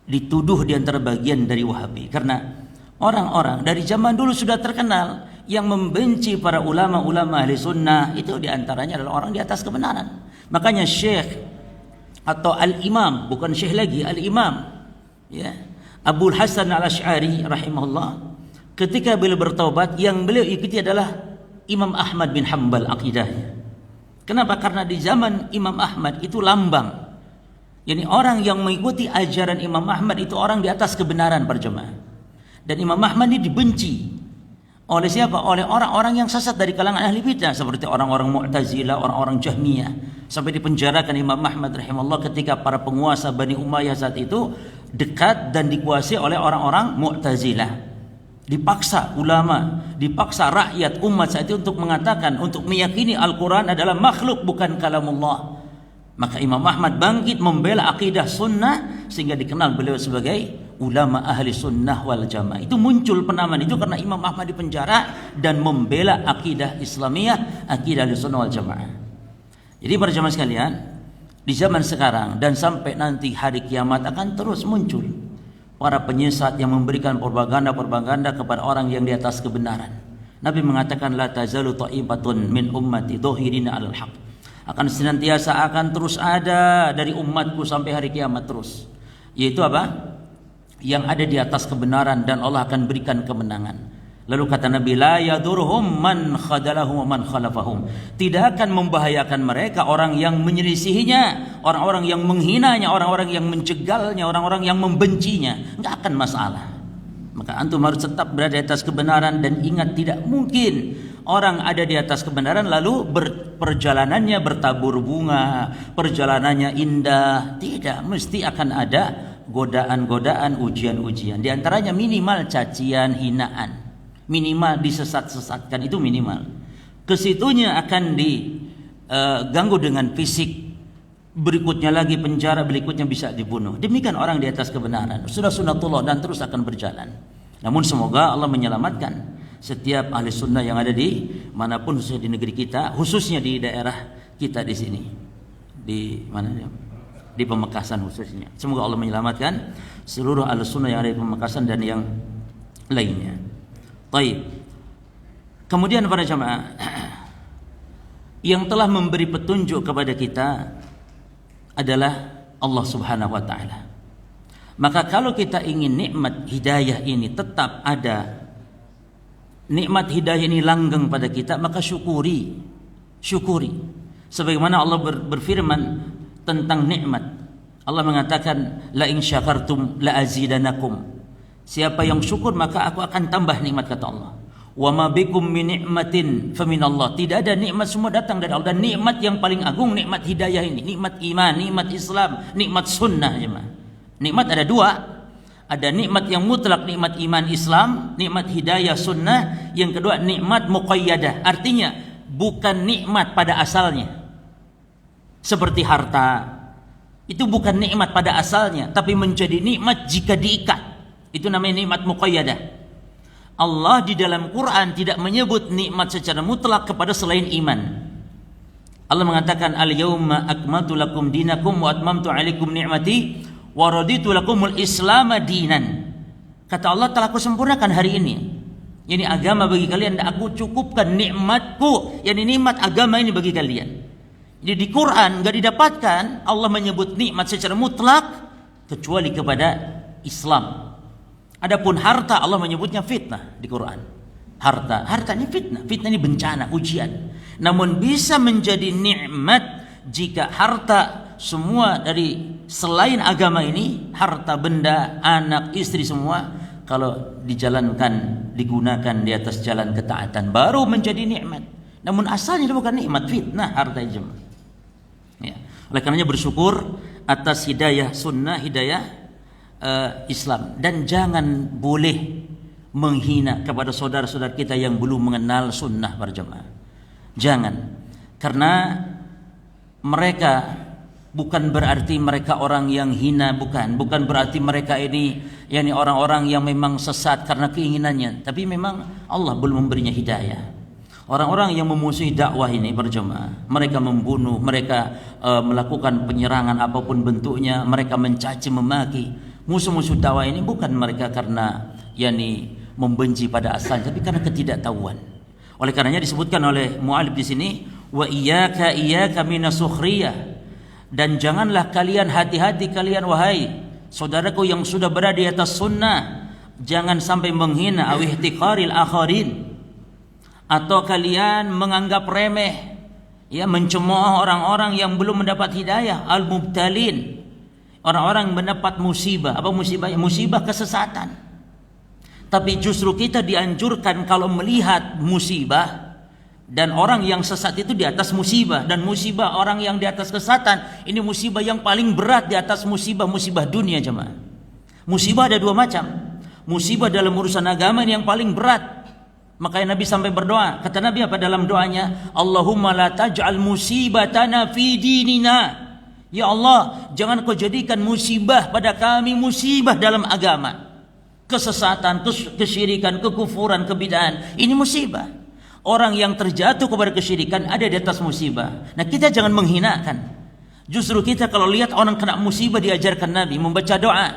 dituduh di antara bagian dari Wahabi, karena orang-orang dari zaman dulu sudah terkenal yang membenci para ulama-ulama ahli sunnah itu diantaranya adalah orang di atas kebenaran. Makanya Syekh atau Al-Imam, bukan Syekh lagi, Al-Imam, ya, Abul Hasan Al-Asy'ari rahimahullah, ketika beliau bertaubat yang beliau ikuti adalah Imam Ahmad bin Hanbal akidahnya. Kenapa? Karena di zaman Imam Ahmad itu lambang, yani orang yang mengikuti ajaran Imam Ahmad itu orang di atas kebenaran berjemaah. Dan Imam Ahmad ini dibenci oleh siapa? Oleh orang-orang yang sesat dari kalangan ahli bidah, seperti orang-orang Mu'tazilah, orang-orang Jahmiyah. Sampai dipenjarakan Imam Ahmad rahimahullah ketika para penguasa Bani Umayyah saat itu dekat dan dikuasai oleh orang-orang Mu'tazilah. Dipaksa ulama, dipaksa rakyat umat saat itu untuk mengatakan, untuk meyakini Al-Quran adalah makhluk bukan kalamullah. Maka Imam Ahmad bangkit membela akidah sunnah sehingga dikenal beliau sebagai ulama ahli sunnah wal jamaah. Itu muncul penamaan itu karena Imam Ahmad dipenjara dan membela akidah Islamiyah, akidah ahli sunnah wal jamaah. Jadi para jamaah sekalian, di zaman sekarang dan sampai nanti hari kiamat akan terus muncul para penyesat yang memberikan propaganda-propaganda kepada orang yang di atas kebenaran. Nabi mengatakan la tazalu ta'ibatun min ummati dhahirina 'alal haq. Akan senantiasa akan terus ada dari umatku sampai hari kiamat terus. Yaitu apa? Yang ada di atas kebenaran dan Allah akan berikan kemenangan. Lalu kata Nabi, la yadurhum man khadalahum wa man khalafahum. Tidak akan membahayakan mereka orang yang menyelisihinya, orang-orang yang menghinanya, orang-orang yang mencegalnya, orang-orang yang membencinya. Enggak akan masalah. Maka antum harus tetap berada di atas kebenaran dan ingat, tidak mungkin orang ada di atas kebenaran lalu perjalanannya bertabur bunga, perjalanannya indah. Tidak, mesti akan ada godaan-godaan, ujian-ujian. Di antaranya minimal cacian, hinaan. Minimal disesat-sesatkan, itu minimal. Kesitunya akan diganggu dengan fisik. Berikutnya lagi penjara, berikutnya bisa dibunuh. Demikian orang di atas kebenaran. Sudah sunnatullah dan terus akan berjalan. Namun semoga Allah menyelamatkan setiap ahli sunnah yang ada di manapun, khususnya di negeri kita, khususnya di daerah kita di sini. Di mana ya? Di Pamekasan khususnya. Semoga Allah menyelamatkan seluruh ahli sunnah yang ada di Pamekasan dan yang lainnya. Baik. Kemudian para jamaah, yang telah memberi petunjuk kepada kita adalah Allah Subhanahu wa taala. Maka kalau kita ingin nikmat hidayah ini tetap ada, nikmat hidayah ini langgeng pada kita, maka syukuri. Syukuri. Sebagaimana Allah berfirman tentang nikmat. Allah mengatakan, la in syakartum la azidanakum. Siapa yang syukur maka aku akan tambah nikmat, kata Allah. Wa ma bikum min ni'matin faminallah. Tidak ada nikmat, semua datang dari Allah. Dan nikmat yang paling agung nikmat hidayah ini, nikmat iman, nikmat Islam, nikmat sunnah. Nikmat ada dua. Ada nikmat yang mutlak, nikmat iman Islam, nikmat hidayah sunnah. Yang kedua nikmat muqayyadah. Artinya bukan nikmat pada asalnya. Seperti harta. Itu bukan nikmat pada asalnya, tapi menjadi nikmat jika diikat. Itu namanya nikmat muqayyadah. Allah di dalam Quran tidak menyebut nikmat secara mutlak kepada selain iman. Allah mengatakan, al-yawma akmaltu lakum dinakum wa atmamtu alaikum ni'mati wa raditu lakumul islam dinan. Kata Allah, telah aku sempurnakan hari ini. Ini agama bagi kalian, dan aku cukupkan nikmatku, yakni nikmat agama ini bagi kalian. Jadi di Quran enggak didapatkan Allah menyebut nikmat secara mutlak kecuali kepada Islam. Adapun harta, Allah menyebutnya fitnah di Quran. Hartanya fitnah. Fitnah ini bencana, ujian. Namun bisa menjadi nikmat jika harta semua dari selain agama ini, harta benda, anak, istri semua, kalau dijalankan, digunakan di atas jalan ketaatan, baru menjadi nikmat. Namun asalnya itu bukan nikmat, fitnah harta jemaah. Ya. Oleh karenanya bersyukur atas hidayah sunnah, hidayah Islam, dan jangan boleh menghina kepada saudara-saudara kita yang belum mengenal sunnah berjamaah. Jangan, karena mereka bukan berarti mereka orang yang hina, bukan berarti mereka ini yakni orang-orang yang memang sesat karena keinginannya, tapi memang Allah belum memberinya hidayah. Orang-orang yang memusuhi dakwah ini berjemaah, mereka membunuh, mereka melakukan penyerangan apapun bentuknya, mereka mencaci memaki. Musuh-musuh dakwah ini bukan mereka karena membenci pada asalnya, tapi karena ketidaktahuan. Oleh karenanya disebutkan oleh mu'alif di sini, wa iyyaka minasukhriyah, dan janganlah kalian, hati-hati kalian wahai saudaraku yang sudah berada di atas sunnah, jangan sampai menghina aw ihtiqaril akharin, atau kalian menganggap remeh, mencemooh orang-orang yang belum mendapat hidayah, al-mubtalin, orang-orang mendapat musibah. Apa musibahnya? Musibah kesesatan. Tapi justru kita dianjurkan kalau melihat musibah dan orang yang sesat itu di atas musibah, dan musibah orang yang di atas kesesatan ini musibah yang paling berat di atas musibah dunia, jemaah. Musibah ada dua macam. Musibah dalam urusan agama ini yang paling berat. Makanya Nabi sampai berdoa. Kata Nabi apa dalam doanya? Allahumma la taj'al musibatana fi dinina. Ya Allah, jangan kau jadikan musibah pada kami, musibah dalam agama. Kesesatan, kesyirikan, kekufuran, kebid'ahan, ini musibah. Orang yang terjatuh kepada kesyirikan ada di atas musibah. Nah, kita jangan menghinakan. Justru kita kalau lihat orang kena musibah diajarkan Nabi membaca doa,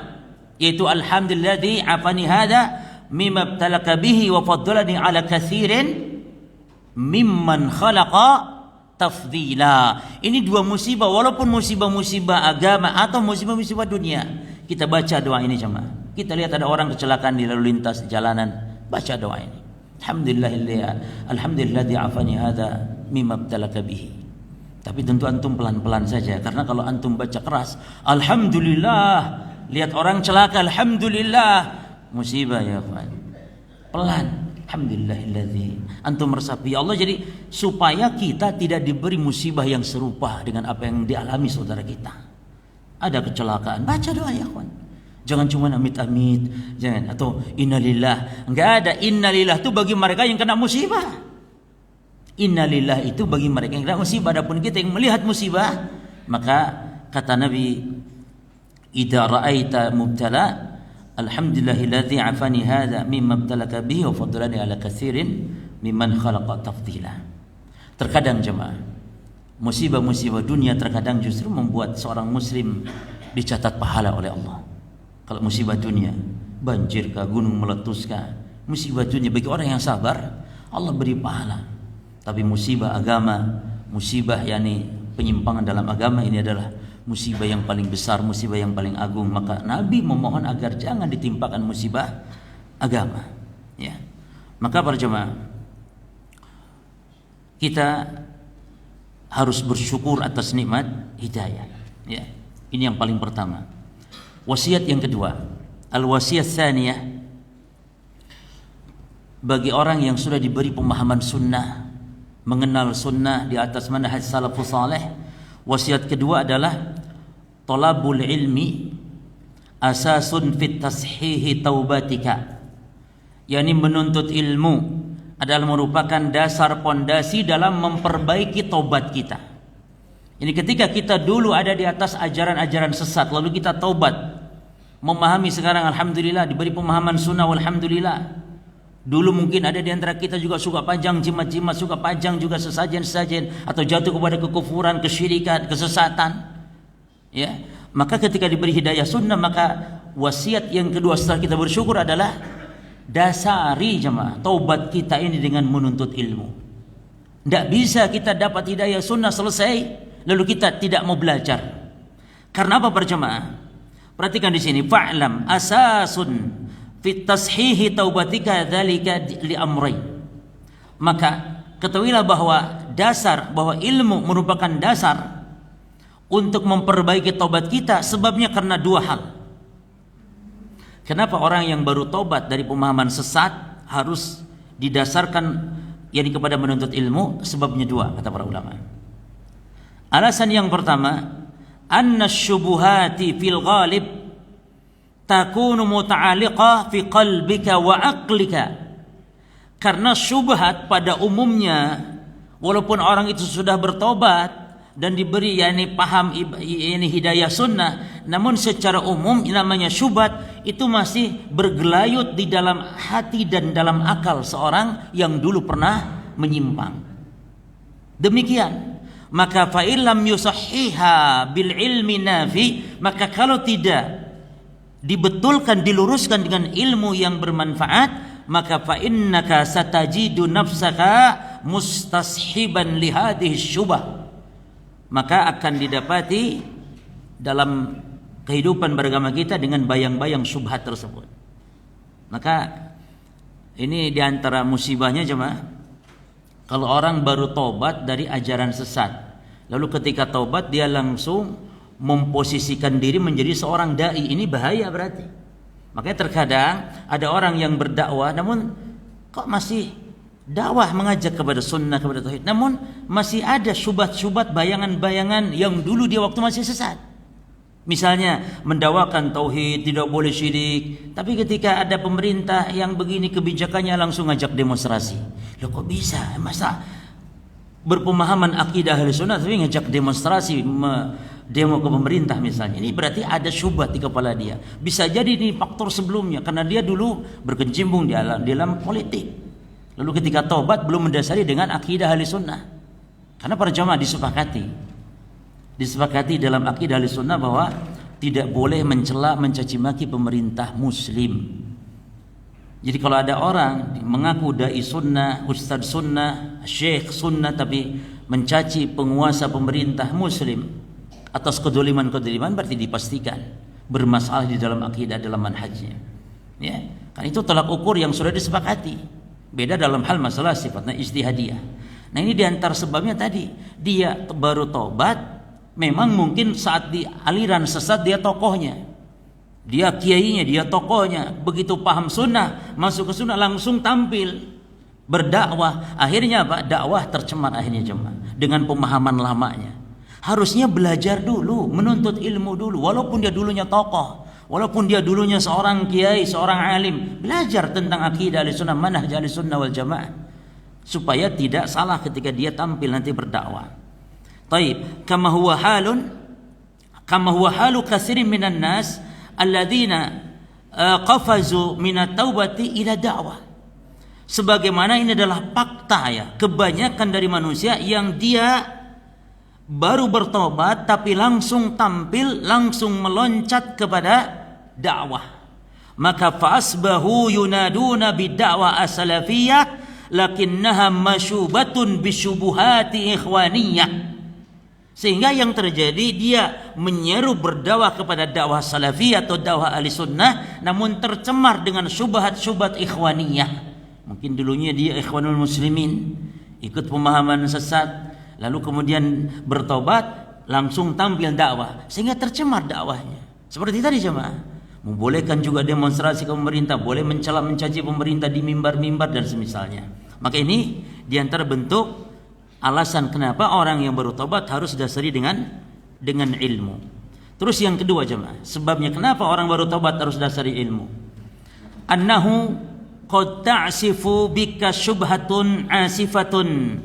yaitu alhamdulilladzi afani hada mimma ibtalaka bihi wa faddalani ala katsirin mimman khalaqa tafdila. Ini dua musibah, walaupun musibah-musibah agama atau musibah-musibah dunia, kita baca doa ini jemaah. Kita lihat ada orang kecelakaan di lalu lintas di jalanan, baca doa ini. Alhamdulilladzi afani hada mimma ibtalaka bihi. Tapi tentu antum pelan-pelan saja, karena kalau antum baca keras, alhamdulillah, lihat orang celaka, alhamdulillah, musibah ya kawan. Pelan, alhamdulillahilladzi. Antum meresapi ya Allah, jadi supaya kita tidak diberi musibah yang serupa dengan apa yang dialami saudara kita. Ada kecelakaan, baca doa ya kawan. Jangan cuma amit-amit, jangan, atau innalillah. Enggak ada, innalillah itu bagi mereka yang kena musibah. Innalillah itu bagi mereka yang kena musibah. Adapun kita yang melihat musibah, maka kata Nabi, idza ra'aita mubtala alhamdulillahilladzi afani hadza mimma ibtalaka bihi wa faddalani ala katsirin mimman khalaqa tafdila. Terkadang jemaah, musibah-musibah dunia terkadang justru membuat seorang muslim dicatat pahala oleh Allah. Kalau musibah dunia, banjir kah, gunung meletus kah, musibah dunia bagi orang yang sabar, Allah beri pahala. Tapi musibah agama, musibah penyimpangan dalam agama, ini adalah musibah yang paling besar, musibah yang paling agung. Maka Nabi memohon agar jangan ditimpakan musibah agama. Ya. Maka para jemaah, kita harus bersyukur atas nikmat hidayah. Ya. Ini yang paling pertama. Wasiat yang kedua, al-wasiyah tsaniyah, bagi orang yang sudah diberi pemahaman sunnah, mengenal sunnah di atas manhaj salafus saleh, wasiat kedua adalah talabul ilmi asasun fit tashihi taubatika. Yani menuntut ilmu adalah merupakan dasar pondasi dalam memperbaiki taubat kita. Ini ketika kita dulu ada di atas ajaran-ajaran sesat, lalu kita taubat, memahami sekarang alhamdulillah diberi pemahaman sunnah, alhamdulillah. Dulu mungkin ada di antara kita juga suka pajang jimat-jimat, suka pajang juga sesajen-sesajen, atau jatuh kepada kekufuran, kesyirikan, kesesatan. Ya, maka ketika diberi hidayah sunnah, maka wasiat yang kedua setelah kita bersyukur adalah dasari jemaah taubat kita ini dengan menuntut ilmu. Tidak bisa kita dapat hidayah sunnah selesai lalu kita tidak mau belajar. Karena apa berjemaah? Perhatikan di sini, fa'lam asasun fit tashihi taubatika dzalika li amrayn. Maka ketahuilah bahwa ilmu merupakan dasar untuk memperbaiki taubat kita, sebabnya karena dua hal. Kenapa orang yang baru taubat dari pemahaman sesat harus didasarkan kepada menuntut ilmu? Sebabnya dua, kata para ulama. Alasan yang pertama, anna syubuhati fil ghalib takunu muta'alliqah fi qalbika wa aqlika. Karena syubhat pada umumnya, walaupun orang itu sudah bertobat dan diberi paham hidayah sunnah, namun secara umum namanya syubhat itu masih bergelayut di dalam hati dan dalam akal seorang yang dulu pernah menyimpang. Demikian. Maka fa illam yusahhiha bil ilmi nafi, maka kalau tidak dibetulkan, diluruskan dengan ilmu yang bermanfaat, maka fa innaka satajidu nafsaka mustashiban li hadhihi syubah, maka akan didapati dalam kehidupan beragama kita dengan bayang-bayang syubhat tersebut. Maka ini diantara musibahnya jemaah, kalau orang baru tobat dari ajaran sesat, lalu ketika tobat dia langsung memposisikan diri menjadi seorang dai, ini bahaya berarti. Makanya terkadang ada orang yang berdakwah namun kok masih dakwah mengajak kepada sunnah, kepada tauhid, namun masih ada syubhat-syubhat, bayangan-bayangan yang dulu dia waktu masih sesat. Misalnya mendakwakan tauhid, tidak boleh syirik, tapi ketika ada pemerintah yang begini kebijakannya langsung ngajak demonstrasi. Loh kok bisa? Masa berpemahaman akidah ahli sunnah tapi ngajak demonstrasi, demo ke pemerintah misalnya. Ini berarti ada syubhat di kepala dia. Bisa jadi ini faktor sebelumnya karena dia dulu berkecimpung di dalam politik. Lalu ketika taubat belum mendasari dengan akidah ahli sunnah. Karena para jamaah disepakati dalam akidah ahli sunnah bahwa tidak boleh mencela, mencaci maki pemerintah muslim. Jadi kalau ada orang mengaku dai sunnah, ustadz sunnah, syekh sunnah, tapi mencaci penguasa pemerintah muslim atas kedoliman-kedoliman, berarti dipastikan bermasalah di dalam akidah, dalam manhajnya. Ya, kan itu tolak ukur yang sudah disepakati. Beda dalam hal masalah sifatnya ijtihadiyah. Nah ini diantar sebabnya tadi, dia baru tobat. Memang mungkin saat di aliran sesat dia tokohnya, dia kiainya, dia tokohnya. Begitu paham sunnah, masuk ke sunnah langsung tampil berdakwah. Akhirnya apa? Dakwah tercemar akhirnya jemaah dengan pemahaman lamanya. Harusnya belajar dulu, menuntut ilmu dulu. Walaupun dia dulunya tokoh, walaupun dia dulunya seorang kiai, seorang alim, belajar tentang akidah ahli sunnah, manhaj ahli sunnah wal jamaah, supaya tidak salah ketika dia tampil nanti berdakwah. Taib, kama huwa halu katsirin minan nas alladzina qafazu minat taubati ila da'wah. Sebagaimana ini adalah fakta ya, kebanyakan dari manusia yang dia baru bertobat tapi langsung tampil, langsung meloncat kepada dakwah. Maka fasbahu yunaduna bid-da'wah as-salafiyah lakinnaha mashubatun bisyubuhati ikhwaniyah. Sehingga yang terjadi dia menyeru berdakwah kepada dakwah salafiyah atau dakwah ahli sunnah, namun tercemar dengan syubhat-syubhat ikhwaniyah. Mungkin dulunya dia ikhwanul muslimin, ikut pemahaman sesat, lalu kemudian bertobat langsung tampil dakwah, sehingga tercemar dakwahnya. Seperti tadi jemaah, membolehkan juga demonstrasi ke pemerintah, boleh mencela mencaci pemerintah di mimbar-mimbar dan semisalnya. Maka ini diantara bentuk alasan kenapa orang yang baru tobat harus dasari dengan ilmu. Terus yang kedua jemaah, sebabnya kenapa orang baru tobat harus dasari ilmu. Annahu qad ta'sifu bika syubhatun asifatun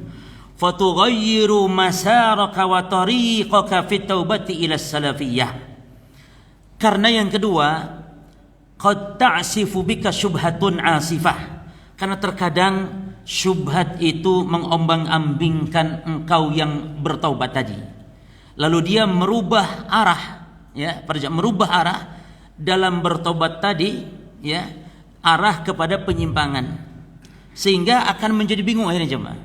fatughayyiru masaraka wa tariqaka fit taubati ila salafiyah. Karena yang kedua, qad ta'sifu bika syubhatun asifah. Karena terkadang syubhat itu mengombang-ambingkan engkau yang bertaubat tadi. Lalu dia merubah arah, ya, merubah arah dalam bertobat tadi, ya, arah kepada penyimpangan. Sehingga akan menjadi bingung akhirnya jemaah.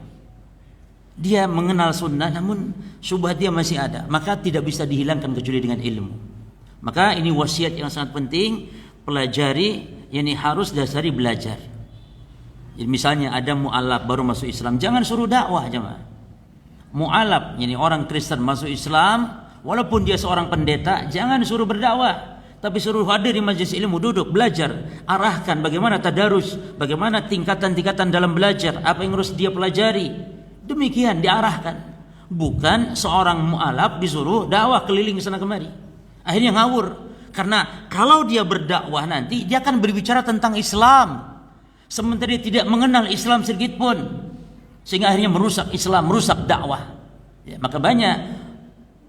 Dia mengenal sunnah namun syubhat dia masih ada, maka tidak bisa dihilangkan kecuali dengan ilmu. Maka ini wasiat yang sangat penting, pelajari, yakni harus dasari belajar. Jadi misalnya ada mu'alaf baru masuk Islam, jangan suruh dakwah jemaah. Mu'alaf, yakni orang Kristen masuk Islam, walaupun dia seorang pendeta, jangan suruh berdakwah, tapi suruh hadir di majelis ilmu, duduk belajar, arahkan bagaimana tadarus, bagaimana tingkatan-tingkatan dalam belajar, apa yang harus dia pelajari. Demikian diarahkan. Bukan seorang mu'alaf disuruh dakwah keliling sana kemari. Akhirnya ngawur. Karena kalau dia berdakwah nanti dia akan berbicara tentang Islam, sementara dia tidak mengenal Islam sedikit pun, sehingga akhirnya merusak Islam, merusak dakwah. Ya, maka banyak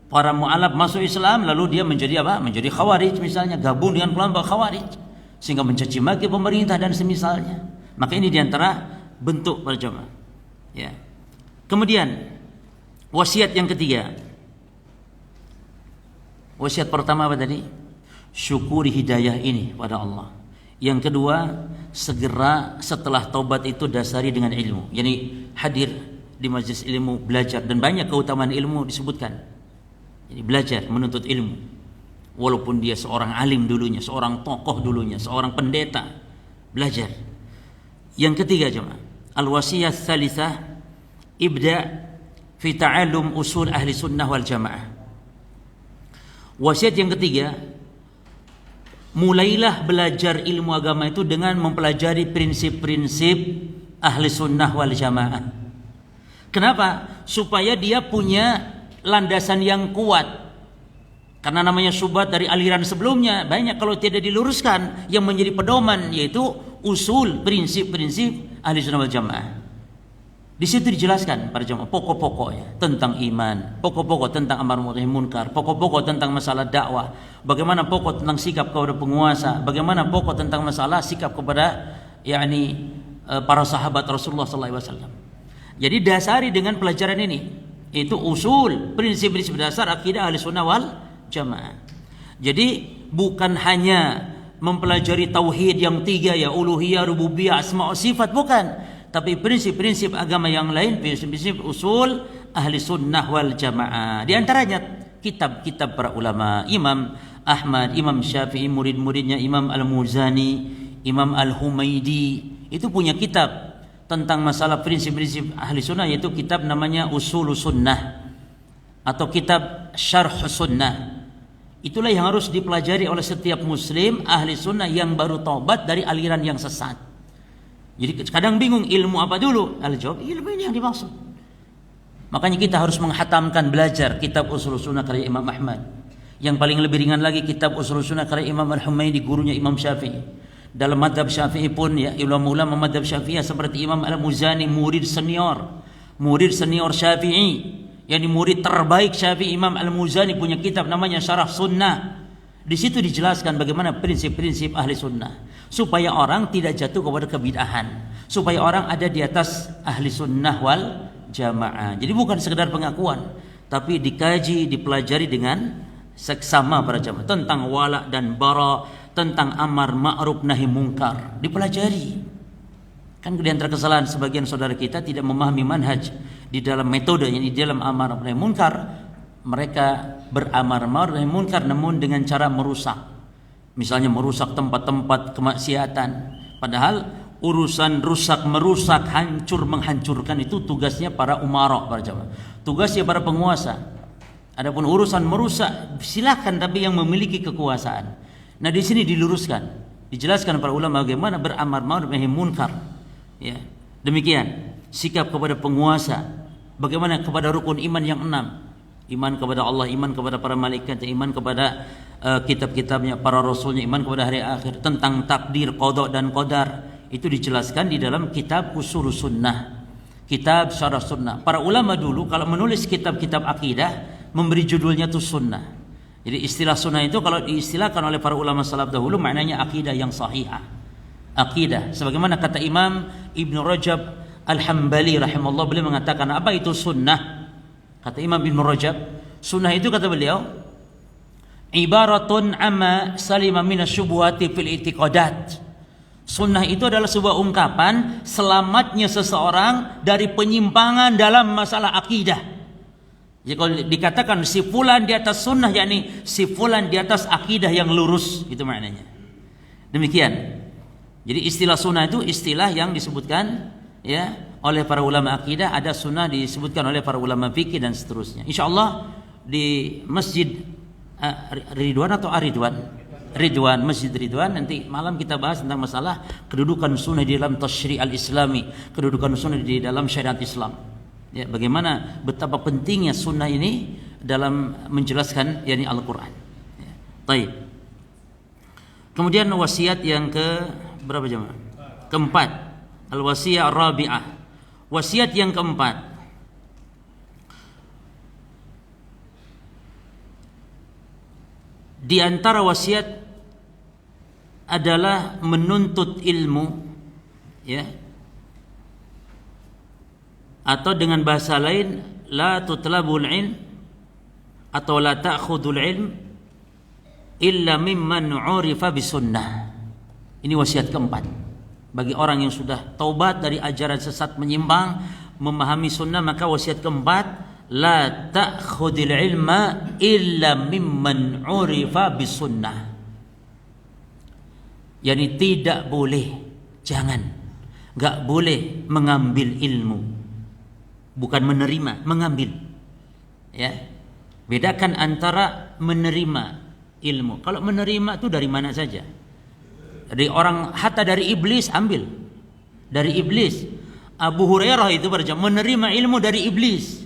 para mu'alaf masuk Islam lalu dia menjadi apa? Menjadi khawarij misalnya, gabung dengan kelompok khawarij sehingga mencaci maki pemerintah dan semisalnya. Maka ini diantara bentuk para jamaah. Ya. Kemudian wasiat yang ketiga. Wasiat pertama apa tadi? Syukuri hidayah ini pada Allah. Yang kedua, segera setelah taubat itu dasari dengan ilmu. Yani hadir di majelis ilmu, belajar, dan banyak keutamaan ilmu disebutkan. Jadi belajar, menuntut ilmu. Walaupun dia seorang alim dulunya, seorang tokoh dulunya, seorang pendeta, belajar. Yang ketiga jemaah, al-wasiyah tsalitsah, ibda fi ta'allum usul ahli sunnah wal jamaah. Wasiat yang ketiga, mulailah belajar ilmu agama itu dengan mempelajari prinsip-prinsip ahli sunnah wal jamaah. Kenapa? Supaya dia punya landasan yang kuat. Karena namanya syubhat dari aliran sebelumnya banyak kalau tidak diluruskan yang menjadi pedoman, yaitu usul prinsip-prinsip ahli sunnah wal jamaah. Di situ dijelaskan para jemaah pokok-pokoknya tentang iman, pokok-pokok tentang amar ma'ruf nahi munkar, pokok-pokok tentang masalah dakwah, bagaimana pokok tentang sikap kepada penguasa, bagaimana pokok tentang masalah sikap kepada para sahabat Rasulullah sallallahu alaihi wasallam. Jadi dasari dengan pelajaran ini, itu usul prinsip-prinsip dasar akidah ahli sunnah wal jamaah. Jadi bukan hanya mempelajari tauhid yang tiga, ya uluhiyah, rububiyah, asma wa sifat, bukan, tapi prinsip-prinsip agama yang lain, prinsip-prinsip usul ahli sunnah wal jamaah. Di antaranya kitab-kitab para ulama, Imam Ahmad, Imam Syafi'i, murid-muridnya Imam Al-Muzani, Imam Al-Humaidi, itu punya kitab tentang masalah prinsip-prinsip ahli sunnah, yaitu kitab namanya Usulus Sunnah atau kitab Syarh Sunnah. Itulah yang harus dipelajari oleh setiap muslim ahli sunnah yang baru taubat dari aliran yang sesat. Jadi kadang bingung ilmu apa dulu? Al-jawab, ilmu ini yang dimaksud. Makanya kita harus menghatamkan belajar kitab Usul Sunnah karya Imam Ahmad. Yang paling lebih ringan lagi kitab Usul Sunnah karya Imam Al-Humaidi, gurunya Imam Syafi'i. Dalam madhab Syafi'i pun ya, ulama-ulama madhab Syafi'iyah seperti Imam Al-Muzani, murid senior Syafi'i, yang murid terbaik Syafi'i, Imam Al-Muzani punya kitab namanya Syarah Sunnah. Di situ dijelaskan bagaimana prinsip-prinsip ahli sunnah, supaya orang tidak jatuh kepada kebid'ahan, supaya orang ada di atas ahli sunnah wal jamaah. Jadi bukan sekedar pengakuan, tapi dikaji, dipelajari dengan seksama para jamaah, tentang wala dan bara, tentang amar ma'ruf nahi munkar, dipelajari. Kan di antara kesalahan sebagian saudara kita tidak memahami manhaj di dalam metode, yang di dalam amar nahi munkar. Mereka beramar ma'ruf nahi munkar namun dengan cara merusak. Misalnya merusak tempat-tempat kemaksiatan. Padahal urusan rusak, merusak, hancur, menghancurkan itu tugasnya para umara, para jamaah. Tugasnya para penguasa. Adapun urusan merusak silakan, tapi yang memiliki kekuasaan. Nah, di sini diluruskan, dijelaskan para ulama bagaimana beramar ma'ruf nahi munkar. Ya. Demikian sikap kepada penguasa, bagaimana kepada rukun iman yang 6. Iman kepada Allah, iman kepada para malaikat, iman kepada kitab-kitabnya, para rasulnya, iman kepada hari akhir, tentang takdir, qada dan qadar. Itu dijelaskan di dalam kitab Usul Sunnah, kitab Syarah Sunnah. Para ulama dulu kalau menulis kitab-kitab akidah memberi judulnya itu sunnah. Jadi istilah sunnah itu kalau diistilahkan oleh para ulama salaf dahulu maknanya akidah yang sahihah. Akidah, sebagaimana kata Imam Ibn Rajab Al-Hambali rahimahullah, beliau mengatakan apa itu sunnah? Kata Imam Ibn Rajab, sunnah itu kata beliau, ibaratun amma salima minasyubuhati fil i'tiqadat. Sunnah itu adalah sebuah ungkapan selamatnya seseorang dari penyimpangan dalam masalah akidah. Jadi kalau dikatakan si fulan di atas sunnah, yakni si fulan di atas akidah yang lurus, itu maknanya. Demikian. Jadi istilah sunnah itu istilah yang disebutkan ya oleh para ulama akidah, ada sunnah disebutkan oleh para ulama fikih dan seterusnya. Insyaallah di Masjid Ridwan atau Aridwan? Ridwan, Masjid Ridwan, nanti malam kita bahas tentang masalah kedudukan sunnah di dalam tasyri' al-islami, kedudukan sunnah di dalam syariat Islam. Ya, bagaimana betapa pentingnya sunnah ini dalam menjelaskan yakni Al-Qur'an. Ya. Baik. Kemudian wasiat yang ke berapa jemaah? Keempat. Al-wasiyah ar-rabi'ah. Wasiat yang keempat, di antara wasiat adalah menuntut ilmu, ya, Atau dengan bahasa lain, la tutlabul ilm atau la ta'khudul ilm illa mimman urifa bisunnah. Ini wasiat keempat bagi orang yang sudah taubat dari ajaran sesat menyimpang, memahami sunnah. Maka wasiat keempat, la ta'khudil ilma illa mimman urifa bisunnah. Yani tidak boleh, enggak boleh mengambil ilmu. Bukan menerima, mengambil. Ya. Bedakan antara menerima ilmu. Kalau menerima itu dari mana saja. Dari orang, hatta dari iblis ambil. Dari iblis. Abu Hurairah itu menerima ilmu dari iblis.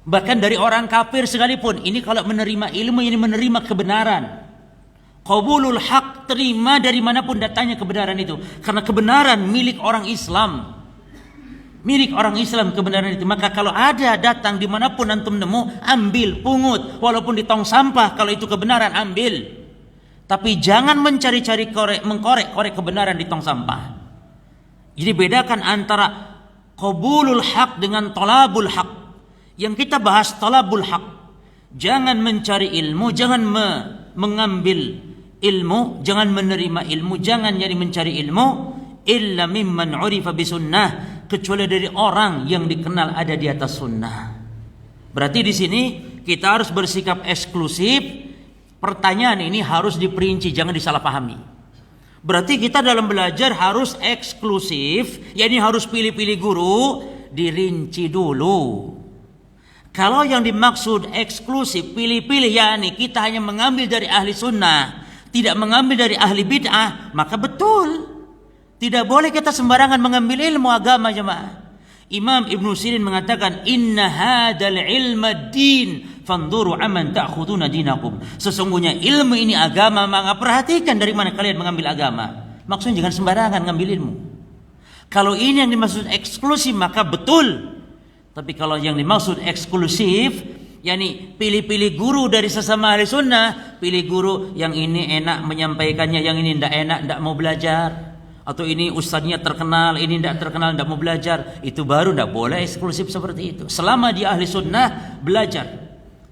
Bahkan dari orang kafir sekalipun. Ini kalau menerima ilmu, ini menerima kebenaran. Qabulul haq, terima dari manapun datangnya kebenaran itu. Karena kebenaran milik orang Islam. Milik orang Islam kebenaran itu. Maka kalau ada datang dimanapun antum nemu, ambil, pungut. Walaupun di tong sampah, kalau itu kebenaran, ambil. Tapi jangan mencari-cari mengkorek kebenaran di tong sampah. Jadi bedakan antara qabulul haq dengan talabul haq. Yang kita bahas talabul haq. Jangan mencari ilmu, jangan mengambil ilmu, jangan menerima ilmu, jangan jadi mencari ilmu illa mimman urifa bisunnah, kecuali dari orang yang dikenal ada di atas sunnah. Berarti di sini kita harus bersikap eksklusif. Pertanyaan ini harus diperinci, jangan disalahpahami. Berarti kita dalam belajar harus eksklusif, yakni harus pilih-pilih guru, dirinci dulu. Kalau yang dimaksud eksklusif, pilih-pilih, yakni kita hanya mengambil dari ahli sunnah, tidak mengambil dari ahli bid'ah, maka betul. Tidak boleh kita sembarangan mengambil ilmu agama, jemaah. Imam Ibnu Sirin mengatakan, inna hadal ilma din, fanzuru aman ta'khuduna dinakum. Sesungguhnya ilmu ini agama, maka perhatikan dari mana kalian mengambil agama. Maksudnya jangan sembarangan mengambil ilmu. Kalau ini yang dimaksud eksklusif, maka betul. Tapi kalau yang dimaksud eksklusif, yakni pilih-pilih guru dari sesama ahli sunnah, pilih guru yang ini enak menyampaikannya, yang ini tidak enak, tidak mau belajar. Atau ini ustadznya terkenal, ini tidak terkenal, tidak mau belajar. Itu baru tidak boleh eksklusif seperti itu. Selama dia ahli sunnah, belajar.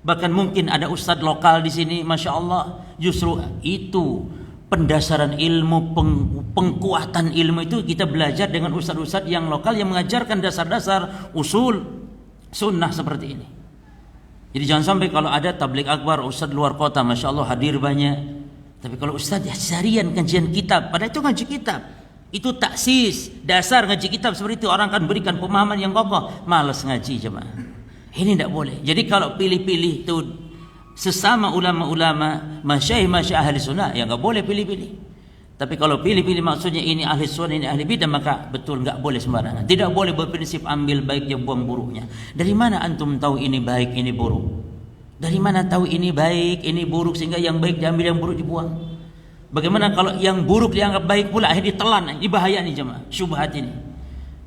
Bahkan mungkin ada ustadz lokal di sini, masya Allah. Justru itu pendasaran ilmu, pengkuatan ilmu itu kita belajar dengan ustadz-ustadz yang lokal yang mengajarkan dasar-dasar usul sunnah seperti ini. Jadi jangan sampai kalau ada tabligh akbar ustadz luar kota, masya Allah hadir banyak. Tapi kalau ustadz ya seharian kajian kitab, padahal itu ngaji kitab. Itu taksis, dasar ngaji kitab seperti itu. Orang akan berikan pemahaman yang kokoh. Malas ngaji jemaah. Ini tidak boleh. Jadi kalau pilih-pilih itu sesama ulama-ulama, masyayikh ahli sunnah, ya nggak boleh pilih-pilih. Tapi kalau pilih-pilih maksudnya ini ahli sunnah, ini ahli bidah, maka betul nggak boleh sembarangan. Tidak boleh berprinsip ambil baiknya, buang buruknya. Dari mana antum tahu ini baik, ini buruk? Dari mana tahu ini baik, ini buruk, sehingga yang baik diambil, yang buruk dibuang? Bagaimana kalau yang buruk dianggap baik pula, akhirnya ditelan? Ini bahaya nih jemaah, syubhat ini.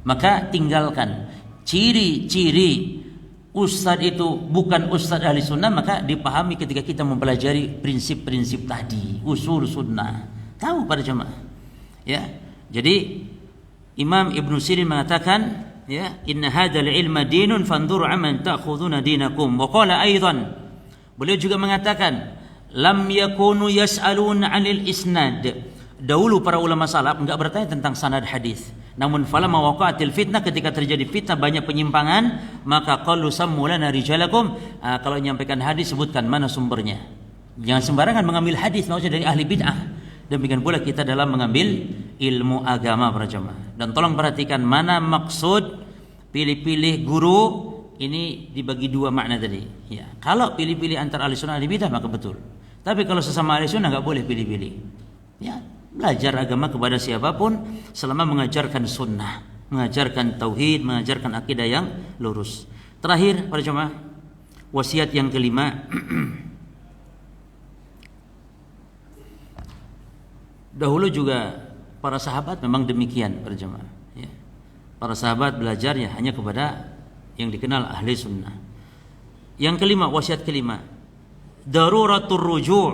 Maka tinggalkan. Ciri-ciri ustadz itu bukan ustadz ahli sunnah, maka dipahami ketika kita mempelajari prinsip-prinsip tadi, usul sunnah. Tahu para jemaah. Ya. Jadi Imam Ibnu Sirin mengatakan, ya, inna hadzal ilma dinun fanzuru amman ta'khuduna dinakum. Wa qala aidan, beliau juga mengatakan, lam yakunu yas'aluna 'anil isnad. Dahulu para ulama salaf enggak bertanya tentang sanad hadis. Namun falamma waqa'atil fitnah, ketika terjadi fitnah banyak penyimpangan, maka qalu sammu lana rijalakum. Kalau menyampaikan hadis sebutkan mana sumbernya. Jangan sembarangan mengambil hadis maksudnya dari ahli bid'ah. Demikian pula kita dalam mengambil ilmu agama para jemaah. Dan tolong perhatikan mana maksud pilih-pilih guru. Ini dibagi dua makna tadi. Ya, kalau pilih-pilih antara ahli sunnah ahli bidah maka betul. Tapi kalau sesama ahli sunnah nggak boleh pilih-pilih. Ya, belajar agama kepada siapapun selama mengajarkan sunnah, mengajarkan tauhid, mengajarkan akidah yang lurus. Terakhir para jemaah, wasiat yang kelima. Dahulu juga para sahabat memang demikian para jemaah. Ya. Para sahabat belajar ya hanya kepada yang dikenal ahli sunnah. Yang kelima, wasiat kelima, daruratul ruju'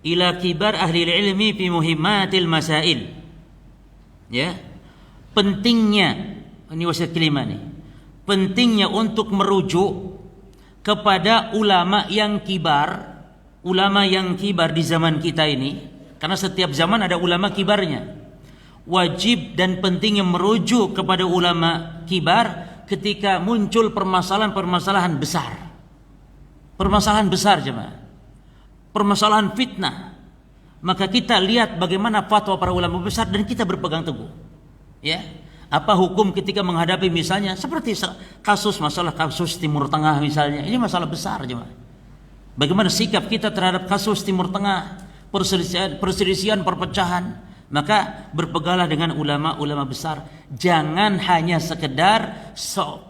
ila kibar ahli ilmi fi muhimmatil masail. Ya, pentingnya ini wasiat kelima nih, pentingnya untuk merujuk kepada ulama yang kibar di zaman kita ini, karena setiap zaman ada ulama kibarnya. Wajib dan pentingnya merujuk kepada ulama kibar ketika muncul permasalahan besar. Permasalahan besar jemaah. Permasalahan fitnah. Maka kita lihat bagaimana fatwa para ulama besar dan kita berpegang teguh. Ya. Apa hukum ketika menghadapi misalnya seperti masalah kasus Timur Tengah misalnya. Ini masalah besar jemaah. Bagaimana sikap kita terhadap kasus Timur Tengah, perselisihan, perpecahan. Maka berpeganglah dengan ulama-ulama besar. Jangan hanya sekedar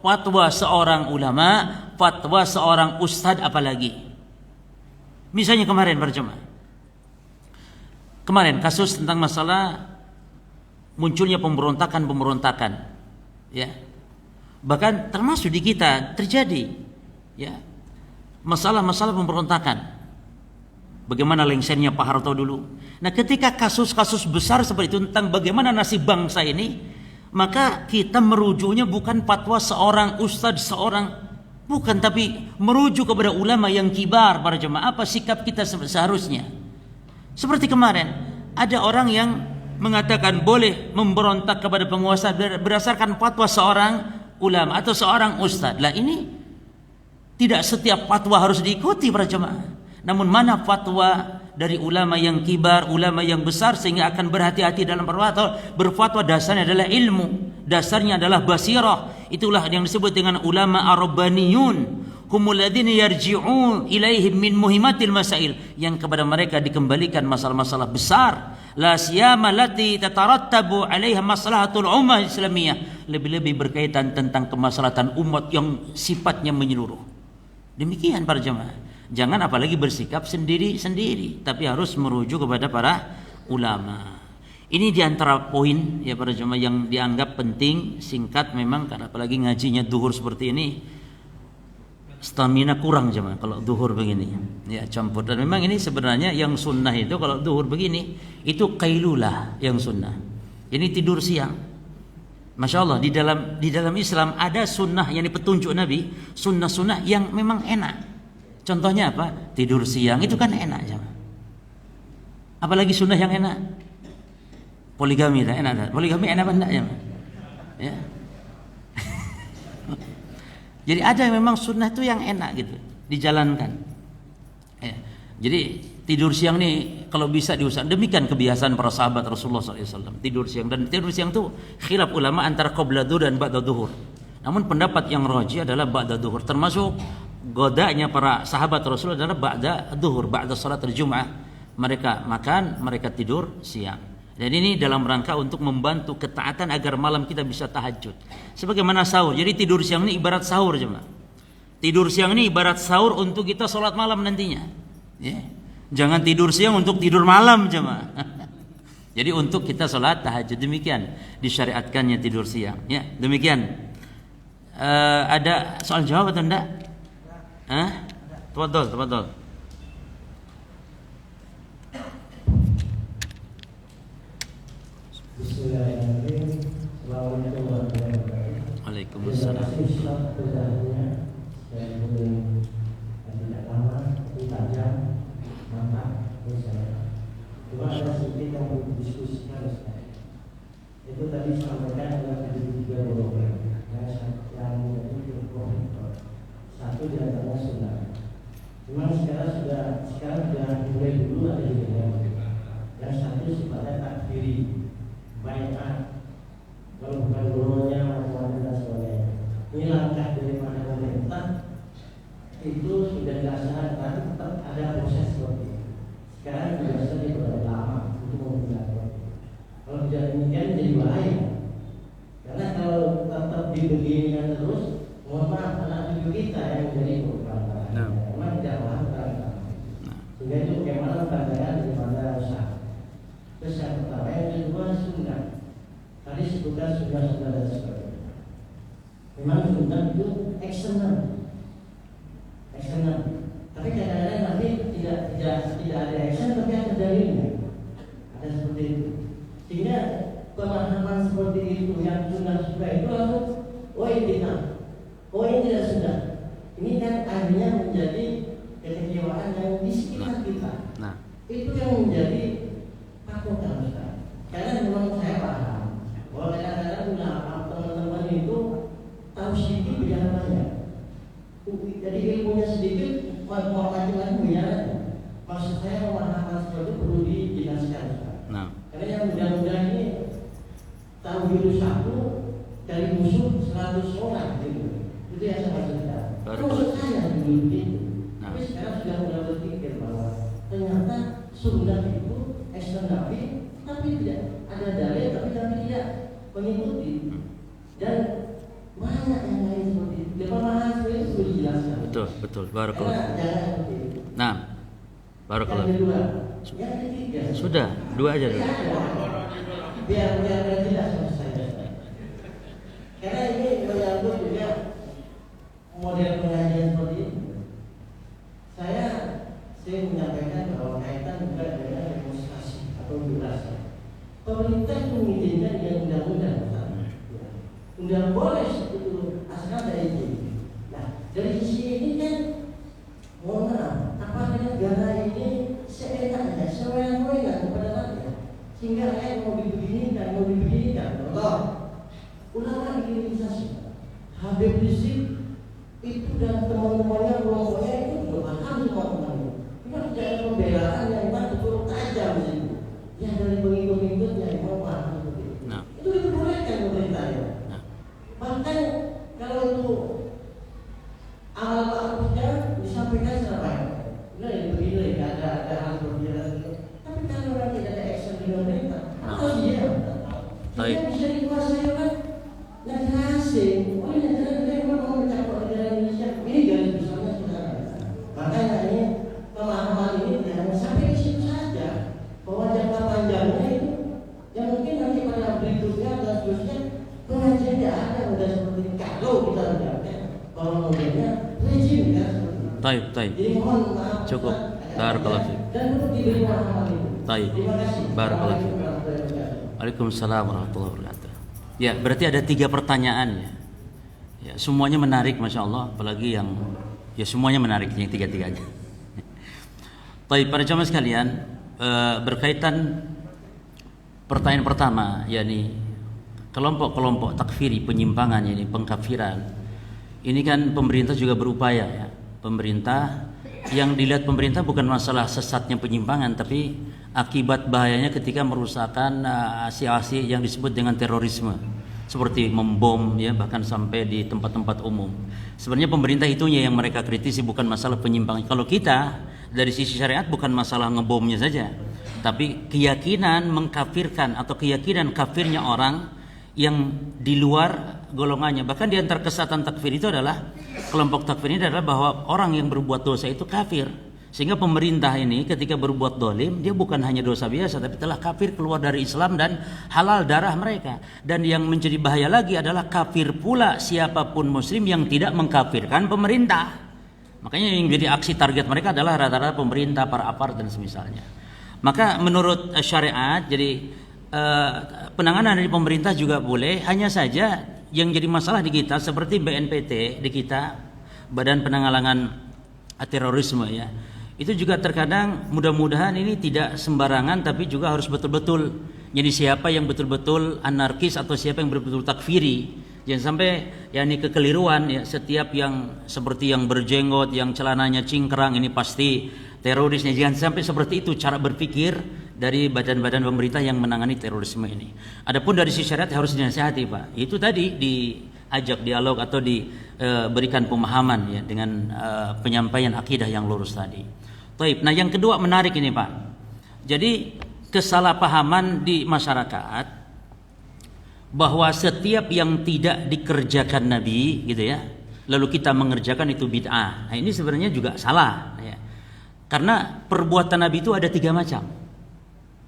fatwa seorang ulama, fatwa seorang ustadz apalagi. Misalnya kemarin berjemaah. Kemarin kasus tentang masalah munculnya pemberontakan, ya. Bahkan termasuk di kita terjadi, ya, masalah-masalah pemberontakan. Bagaimana lengsernya Pak Harto dulu. Nah, ketika kasus-kasus besar seperti itu tentang bagaimana nasib bangsa ini, maka kita merujuknya bukan fatwa seorang ustadz, bukan, tapi merujuk kepada ulama yang kibar para jemaah. Apa sikap kita seharusnya? Seperti kemarin, ada orang yang mengatakan boleh memberontak kepada penguasa berdasarkan fatwa seorang ulama atau seorang ustadz. Lah ini tidak setiap fatwa harus diikuti para jemaah. Namun mana fatwa dari ulama yang kibar, ulama yang besar sehingga akan berhati-hati dalam berfatwa dasarnya adalah ilmu, dasarnya adalah basirah. Itulah yang disebut dengan ulama ar-rabbaniyun, humul ladzina yarji'un ilaihim min muhimmatil masail, yang kepada mereka dikembalikan masalah-masalah besar, la siyama lati tatarattabu 'alaiha maslahatul ummah islamiyah, lebih-lebih berkaitan tentang kemaslahatan umat yang sifatnya menyeluruh. Demikian para jemaah. Jangan apalagi bersikap sendiri-sendiri, tapi harus merujuk kepada para ulama. Ini diantara poin ya para jemaah yang dianggap penting, singkat memang, karena apalagi ngajinya duhur seperti ini, stamina kurang jemaah kalau duhur begini. Ya campur. Dan memang ini sebenarnya yang sunnah itu kalau duhur begini itu qailulah yang sunnah. Ini tidur siang. Masya Allah, di dalam Islam ada sunnah yang petunjuk Nabi, sunnah-sunnah yang memang enak. Contohnya apa? Tidur siang itu kan enak jemaah. Apalagi sunnah yang enak. Poligami dah enak. Poligami enak apa enggak jemaah? Ya. Jadi ada memang sunnah itu yang enak gitu dijalankan. Ya. Jadi tidur siang nih kalau bisa diusahakan. Demikian kebiasaan para sahabat Rasulullah SAW. Tidur siang, dan tidur siang itu khilaf ulama antara qabla dhuhr dan ba'da dhuhr. Namun pendapat yang rajih adalah ba'da dhuhr. Termasuk godanya para sahabat Rasulullah adalah ba'da dhuhr, ba'da salat al-jum'ah. Mereka makan, mereka tidur siang. Dan ini dalam rangka untuk membantu ketaatan agar malam kita bisa tahajud. Sebagaimana sahur. Jadi tidur siang ini ibarat sahur jemaah. Tidur siang ini ibarat sahur untuk kita sholat malam nantinya. Ya. Jangan tidur siang untuk tidur malam jemaah. Jadi untuk kita sholat tahajud, demikian disyariatkannya tidur siang. Ya, demikian. Ada soal jawab atau enggak? Tafadhol.
Bismillahirrahmanirrahim. Assalamualaikum warahmatullahi wabarakatuh.
Waalaikumsalam.
Tidak lama, tapi tajam, mantap, cuma ada sedikit yang perlu didiskusikan. Itu tadi sampaikan adalah 73 golongan. Yang menjadi pokok. Satu di antaranya sunnah. Cuma sekarang sudah mulai dulu ada yang satu sifatnya takfiri. Baiklah, kalau bukan golongannya macam-macam dan sebagainya. Ini langkah daripada pemerintah itu sudah dilaksanakan, tetap ada proses seperti itu. Sekarang biasanya sudah lama untuk memperlakukan. Kalau tidak demikian jadi bahaya. Karena kalau tetap dibeginikan terus, mohon maaf anak cucu kita yang menjadi korban. Memang tidak paham tentang. Sehingga itu bagaimana pandangan daripada usaha. Terus yang pertama, yang kedua sunnah. Tadi sebutkan sunnah dan sebagainya. Memang sunnah itu eksternal. Tapi kadang-kadang nanti tidak ada eksternal, tapi ada dalilnya. Ada seperti itu. Sehingga pemahaman seperti itu yang sunnah itu harus oh ini tidak, oh ini tidak sudah. Ini kan akhirnya menjadi kekecewaan yang di sekitar kita. Itu yang menjadi patokan Ustaz. Karena memang saya paham bahwa kadang-kadang teman-teman itu tahu sedikit bicara banyak. Jadi ilmunya sedikit, mau lagi bicara. Maksud saya pemahaman seperti itu perlu dijelaskan. Karena yang muda-muda ini tahu virus satu dari musuh 100 orang gitu. Itu yang saya maksudkan. Maksud saya dulu begitu. Tapi sekarang sudah mulai berpikir bahwa ternyata sunnah itu eksternal, tapi tidak ada dalil, tapi tidak mengikuti. Dan banyak yang lain seperti itu. Pemahaman seperti itu perlu dijelaskan.
Betul. Barakallah.
Jangan seperti itu.
Barakallah.
Yang kedua, yang ketiga.
Sudah, 2 aja dulu.
Biar tidak selesai. Karena ini menyangkut juga model pengajian seperti ini. Saya menyampaikan bahwa kaitan juga dengan demonstrasi atau durasi. Pemerintah itu mengizinkan dengan undang-undang. Undang boleh itu asal dari izin. Nah, dari sisi ini kan, mohon maaf, apakah negara ini seenaknya, sewenang-wenang kepada rakyat, sehingga rakyat mau dibeginikan. Contoh, ulama dikriminalisasi. Habib Rizik itu dan teman-temannya, kelompoknya itu belum paham teman-temannya. Cuma tidak ada pembelaan yang betul tajam di situ. Yang dari pengikut-pengikutnya yang mau paham seperti itu. Itu diperbolehkan pemerintahnya. Bahkan kalau itu amal ma'rufnya disampaikan secara baik. Nah, begini, ada hal berjalan. Tapi kalau orang tidak ada action di pemerintah, atau dia bisa dikuasai oleh negara asing. Oh, ini negara mau mencapai negara Indonesia. Ini garis besarnya saudara. Makanya ini pemahaman ini jangan sampai di situ saja. Bahwa jangka panjangnya itu, yang mungkin nanti pada berikutnya dan seterusnya pengajian tidak ada udah seperti ini. Kalau kita lihatkan bahwa modelnya rezim kan seperti itu.
Taib.
Jadi mohon maaf.
Cukup. Barakallahu fiik.
Dan perlu diberi pemahaman itu.
Taib.
Terima kasih.
Barakallahu fiik. Waalaikumsalam warahmatullahi wabarakatuh. Ya, berarti ada 3 pertanyaan ya. Ya, semuanya menarik, masya Allah. Apalagi yang semuanya menarik, yang 3-3-nya. Baik, para jamaah sekalian, berkaitan pertanyaan pertama, yakni kelompok-kelompok takfiri, penyimpangan, yakni pengkafiran. Ini kan pemerintah juga berupaya ya. Pemerintah, yang dilihat pemerintah bukan masalah sesatnya penyimpangan, tapi akibat bahayanya ketika merusakkan aksi-aksi yang disebut dengan terorisme, seperti membom ya, bahkan sampai di tempat-tempat umum. Sebenarnya pemerintah itunya yang mereka kritisi, bukan masalah penyimpangan. Kalau kita dari sisi syariat bukan masalah ngebomnya saja, tapi keyakinan mengkafirkan atau keyakinan kafirnya orang yang di luar golongannya. Bahkan di antara kesatuan takfir itu adalah, kelompok takfir ini adalah bahwa orang yang berbuat dosa itu kafir. Sehingga pemerintah ini ketika berbuat dolim, dia bukan hanya dosa biasa, tapi telah kafir, keluar dari Islam dan halal darah mereka. Dan yang menjadi bahaya lagi adalah kafir pula siapapun muslim yang tidak mengkafirkan pemerintah. Makanya yang jadi aksi target mereka adalah rata-rata pemerintah, para aparat dan semisalnya. Maka menurut syariat, jadi penanganan dari pemerintah juga boleh, hanya saja yang jadi masalah di kita seperti BNPT di kita, Badan Penanggulangan Terorisme ya. Itu juga terkadang mudah-mudahan ini tidak sembarangan, tapi juga harus betul-betul. Jadi siapa yang betul-betul anarkis atau siapa yang betul-betul takfiri, jangan sampai ya ini kekeliruan ya, setiap yang seperti yang berjenggot, yang celananya cingkrang ini pasti terorisnya. Jangan sampai seperti itu cara berpikir dari badan-badan pemerintah yang menangani terorisme ini. Adapun dari sisi syariat harus dinasihati Pak. Itu tadi diajak dialog atau diberikan pemahaman ya dengan penyampaian akidah yang lurus tadi. Baik. Nah yang kedua menarik ini Pak. Jadi kesalahpahaman di masyarakat bahwa setiap yang tidak dikerjakan Nabi gitu ya, lalu kita mengerjakan itu bid'ah. Nah ini sebenarnya juga salah ya. Karena perbuatan Nabi itu ada 3 macam.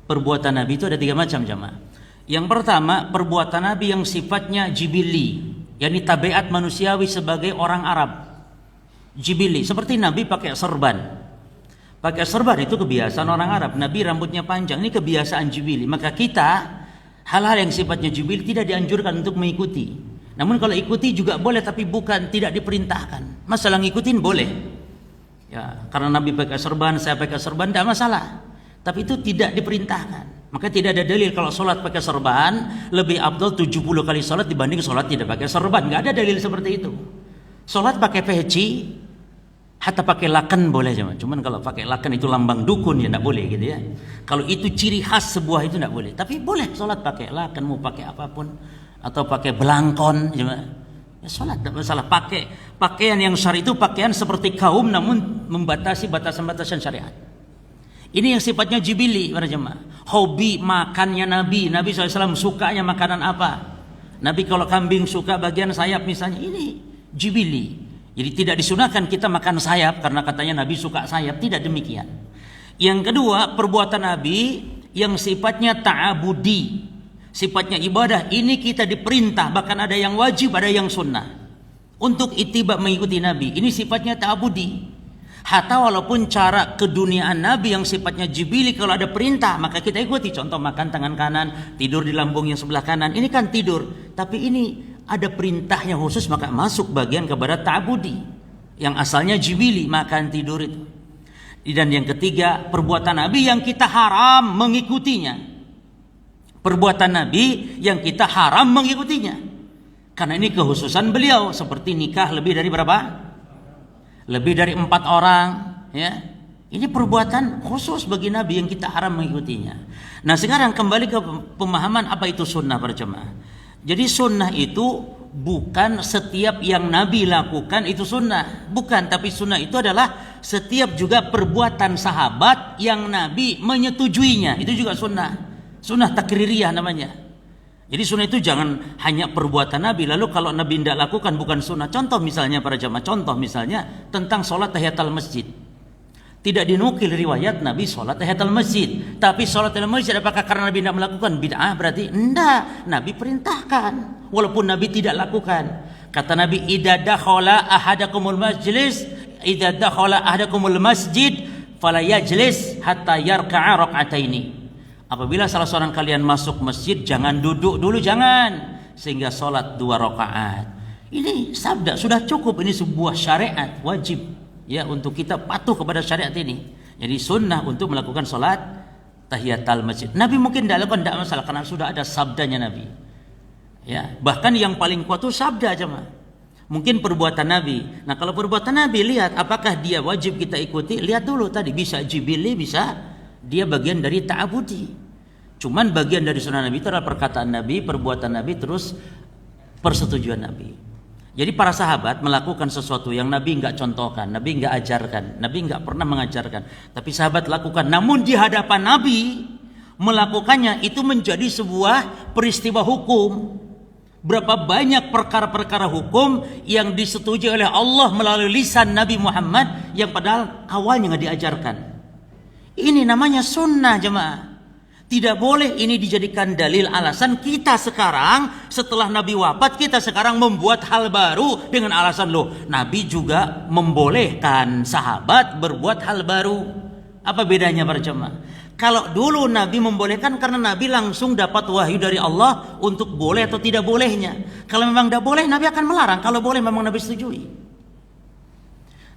Perbuatan Nabi itu ada 3 macam jemaah. Yang pertama, perbuatan Nabi yang sifatnya jibili, yakni tabiat manusiawi sebagai orang Arab. Jibili, seperti Nabi pakai serban. Pakai serban itu kebiasaan orang Arab. Nabi rambutnya panjang, ini kebiasaan jibili. Maka kita hal-hal yang sifatnya jibili tidak dianjurkan untuk mengikuti. Namun kalau ikuti juga boleh, tapi bukan tidak diperintahkan. Masalah ngikutin boleh. Ya, karena Nabi pakai serban, saya pakai serban, tidak masalah. Tapi itu tidak diperintahkan. Maka tidak ada dalil kalau sholat pakai serban lebih afdal 70 kali sholat dibanding sholat tidak pakai serban. Nggak ada dalil seperti itu. Sholat pakai peci, hatta pakai laken boleh cuman kalau pakai laken itu lambang dukun ya tidak boleh gitu ya. Kalau itu ciri khas sebuah itu tidak boleh. Tapi boleh sholat pakai laken, mau pakai apapun, atau pakai belangkon ya sholat tidak masalah. Pakai pakaian yang syar'i itu pakaian seperti kaum namun membatasi batasan-batasan syariat. Ini yang sifatnya jibili para jemaah. Hobi makannya Nabi SAW sukanya makanan apa? Nabi kalau kambing suka bagian sayap misalnya, ini jibili. Jadi tidak disunahkan kita makan sayap karena katanya Nabi suka sayap, tidak demikian. Yang kedua, perbuatan Nabi yang sifatnya ta'abudi, sifatnya ibadah, ini kita diperintah, bahkan ada yang wajib, ada yang sunnah untuk ittiba mengikuti Nabi. Ini sifatnya ta'abudi. Hatta walaupun cara keduniaan Nabi yang sifatnya jibili, kalau ada perintah maka kita ikuti. Contoh makan tangan kanan, tidur di lambung yang sebelah kanan, ini kan tidur. Tapi ini ada perintahnya khusus, maka masuk bagian kepada ta'abudi yang asalnya jibili, makan tidur itu. Dan yang ketiga, perbuatan Nabi yang kita haram mengikutinya. Perbuatan Nabi yang kita haram mengikutinya, karena ini kekhususan beliau. Seperti nikah lebih dari berapa? Lebih dari 4 orang ya. Ini perbuatan khusus bagi Nabi yang kita haram mengikutinya. Nah sekarang kembali ke pemahaman apa itu sunnah para jemaah. Jadi sunnah itu bukan setiap yang Nabi lakukan itu sunnah, bukan. Tapi sunnah itu adalah setiap juga perbuatan sahabat yang Nabi menyetujuinya, itu juga sunnah. Sunnah takririyah namanya. Jadi sunnah itu jangan hanya perbuatan Nabi, lalu kalau Nabi tidak lakukan bukan sunnah. Contoh misalnya para jamaah, contoh misalnya tentang sholat tahiyatul masjid. Tidak dinukil riwayat Nabi sholat tahiyatul masjid. Tapi sholat tahiyatul masjid apakah karena Nabi tidak melakukan? Bid'ah berarti? Enggak, Nabi perintahkan walaupun Nabi tidak lakukan. Kata Nabi, idza dakhala ahadakumul majlis, idza dakhala ahadakumul masjid fala yajlis hatta yarka'a rak'ataini. Apabila salah seorang kalian masuk masjid, jangan duduk dulu, jangan, sehingga sholat 2 rakaat. Ini sabda sudah cukup, ini sebuah syariat wajib ya untuk kita patuh kepada syariat ini. Jadi sunnah untuk melakukan sholat tahiyatul masjid. Nabi mungkin tidak lakukan, tidak masalah karena sudah ada sabdanya Nabi. Ya, bahkan yang paling kuat itu sabda aja mah. Mungkin perbuatan Nabi. Nah kalau perbuatan Nabi, lihat apakah dia wajib kita ikuti. Lihat dulu tadi, bisa jibili, bisa dia bagian dari ta'abudi. Cuman bagian dari sunnah Nabi itu adalah perkataan Nabi, perbuatan Nabi, terus persetujuan Nabi. Jadi para sahabat melakukan sesuatu yang Nabi enggak contohkan, Nabi enggak ajarkan, Nabi enggak pernah mengajarkan, tapi sahabat lakukan. Namun di hadapan Nabi melakukannya itu menjadi sebuah peristiwa hukum. Berapa banyak perkara-perkara hukum yang disetujui oleh Allah melalui lisan Nabi Muhammad yang padahal awalnya enggak diajarkan. Ini namanya sunnah jemaah. Tidak boleh ini dijadikan dalil alasan kita sekarang setelah Nabi wafat, kita sekarang membuat hal baru dengan alasan loh Nabi juga membolehkan sahabat berbuat hal baru. Apa bedanya para jemaah? Kalau dulu Nabi membolehkan karena Nabi langsung dapat wahyu dari Allah untuk boleh atau tidak bolehnya. Kalau memang tidak boleh, Nabi akan melarang. Kalau boleh memang Nabi setujui.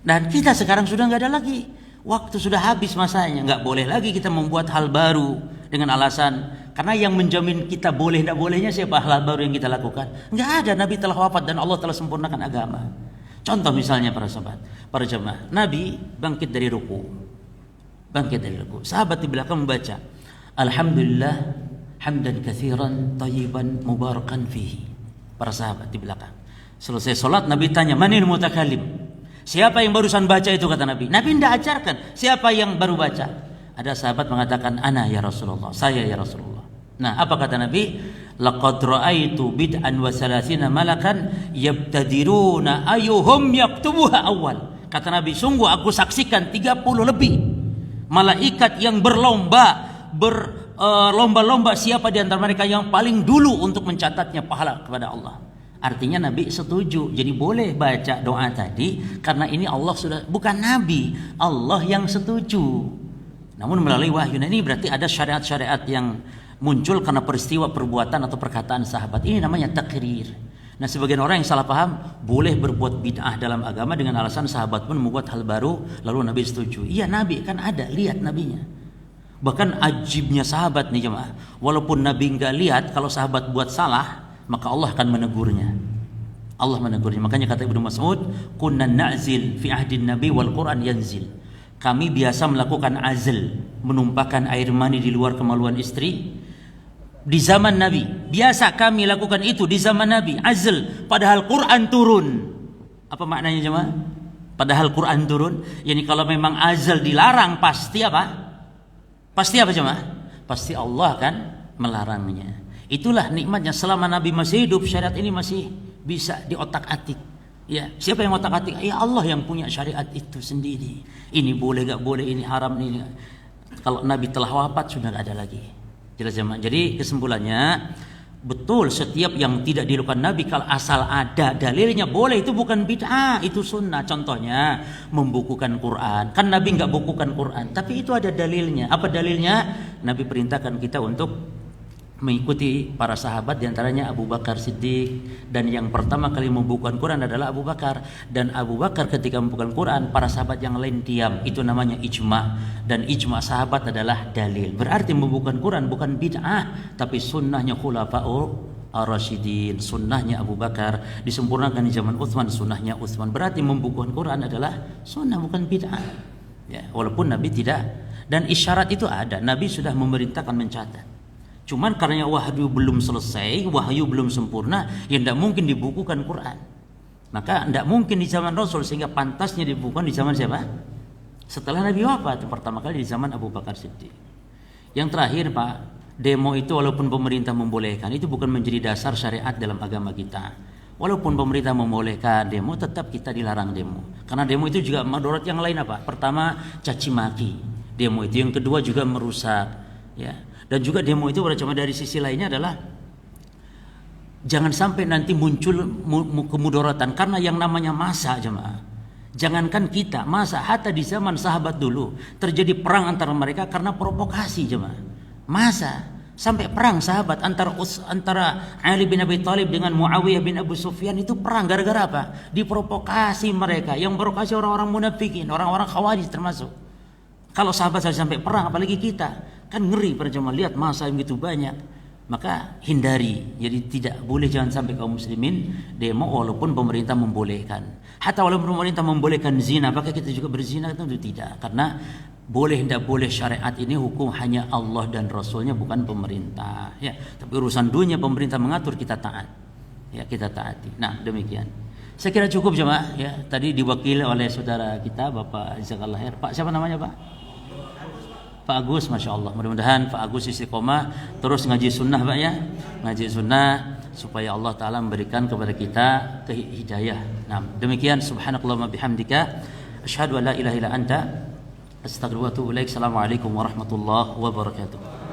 Dan kita sekarang sudah nggak ada lagi. Waktu sudah habis masanya, nggak boleh lagi kita membuat hal baru dengan alasan karena yang menjamin kita boleh tidak bolehnya siapa? Hal baru yang kita lakukan nggak ada. Nabi telah wafat dan Allah telah sempurnakan agama. Contoh misalnya para sahabat, para jemaah, Nabi bangkit dari ruku, sahabat di belakang membaca Alhamdulillah hamdan katsiran thayyiban mubarakan fihi. Para sahabat di belakang selesai sholat, Nabi tanya manil mutakallim, siapa yang barusan baca itu? Kata Nabi. Nabi tidak ajarkan siapa yang baru baca. Ada sahabat mengatakan ana ya Rasulullah, saya ya Rasulullah. Nah apa kata Nabi? Laqad ra'aitu bid'an wa salasina malakan yabtadiruna ayyuhum yaktubuha awal. Kata Nabi, sungguh aku saksikan 30 lebih malaikat yang berlomba-lomba siapa di antara mereka yang paling dulu untuk mencatatnya pahala kepada Allah. Artinya Nabi setuju. Jadi boleh baca doa tadi karena ini Allah sudah, bukan Nabi, Allah yang setuju. Namun melalui wahyu. Nah, ini berarti ada syariat-syariat yang muncul karena peristiwa perbuatan atau perkataan sahabat. Ini namanya takrir. Nah, sebagian orang yang salah paham boleh berbuat bid'ah dalam agama dengan alasan sahabat pun membuat hal baru lalu Nabi setuju. Iya, Nabi kan ada, lihat nabinya. Bahkan ajibnya sahabat nih jemaah, walaupun Nabi nggak lihat, kalau sahabat buat salah maka Allah akan menegurnya. Allah menegurnya. Makanya kata Ibnu Mas'ud, kunna na'zil fi ahdin Nabi wal Quran yanzil. Kami biasa melakukan azl, menumpahkan air mani di luar kemaluan istri di zaman Nabi. Biasa kami lakukan itu di zaman Nabi, azl, padahal Quran turun. Apa maknanya jemaah? Padahal Quran turun. Yani kalau memang azl dilarang pasti apa? Pasti apa jemaah? Pasti Allah akan melarangnya. Itulah nikmatnya selama Nabi masih hidup, syariat ini masih bisa diotak-atik. Ya, siapa yang otak-atik? Ya Allah yang punya syariat itu sendiri. Ini boleh gak boleh, ini haram, ini. Kalau Nabi telah wafat sudah gak ada lagi. Jelas jemaah. Jadi kesimpulannya, betul setiap yang tidak dilakukan Nabi kalau asal ada dalilnya boleh, itu bukan bid'ah, itu sunnah. Contohnya membukukan Quran. Kan Nabi nggak bukukan Quran, tapi itu ada dalilnya. Apa dalilnya? Nabi perintahkan kita untuk mengikuti para sahabat, diantaranya Abu Bakar Siddiq, dan yang pertama kali membukukan Quran adalah Abu Bakar. Dan Abu Bakar ketika membukukan Quran, para sahabat yang lain diam. Itu namanya ijma, dan ijma sahabat adalah dalil. Berarti membukukan Quran bukan bid'ah, tapi sunnahnya khulafa'ur ar-rasyidin, sunnahnya Abu Bakar, disempurnakan di zaman Utsman, sunnahnya Utsman. Berarti membukukan Quran adalah sunnah, bukan bid'ah. Ya, walaupun Nabi tidak, dan isyarat itu ada, Nabi sudah memerintahkan mencatat. Cuman karena wahyu belum selesai, wahyu belum sempurna, ya tidak mungkin dibukukan Quran. Maka tidak mungkin di zaman Rasul, sehingga pantasnya dibukukan di zaman siapa? Setelah Nabi wafat, pertama kali di zaman Abu Bakar Siddiq. Yang terakhir Pak, demo itu walaupun pemerintah membolehkan, itu bukan menjadi dasar syariat dalam agama kita. Walaupun pemerintah membolehkan demo, tetap kita dilarang demo. Karena demo itu juga mudarat yang lain apa? Pertama, caci maki. Demo itu yang kedua juga merusak, ya. Dan juga demo itu cuma dari sisi lainnya adalah jangan sampai nanti muncul kemudaratan, karena yang namanya masa jemaah. Jangankan kita, masa hatta di zaman sahabat dulu terjadi perang antara mereka karena provokasi jemaah. Masa sampai perang sahabat antara Ali bin Abi Thalib dengan Muawiyah bin Abu Sufyan, itu perang gara-gara apa? Diprovokasi mereka. Yang provokasi orang-orang munafikin, orang-orang khawarij termasuk. Kalau sahabat saja sampai perang, apalagi kita. Kan ngeri para jemaah, lihat masa yang begitu banyak. Maka hindari. Jadi tidak boleh, jangan sampai kaum muslimin demo walaupun pemerintah membolehkan. Hatta walaupun pemerintah membolehkan zina, apakah kita juga berzina? Tentu tidak. Karena boleh tidak boleh syariat ini hukum hanya Allah dan Rasulnya, bukan pemerintah. Ya, tapi urusan dunia pemerintah mengatur, kita taat. Ya, kita taati. Nah, demikian. Saya kira cukup jemaah. Ya, tadi diwakili oleh saudara kita Bapak Jazakallah khair. Pak, siapa namanya Pak? Pak Agus, Masya Allah. Mudah-mudahan Pak Agus istiqomah terus ngaji sunnah Pak ya. Ngaji sunnah supaya Allah Ta'ala memberikan kepada kita hidayah. Nah, demikian. Subhanakallahumma bihamdika asyhadu an la ilaha illa anta astaghfiruka wa atubu ilaik. Assalamualaikum warahmatullahi wabarakatuh.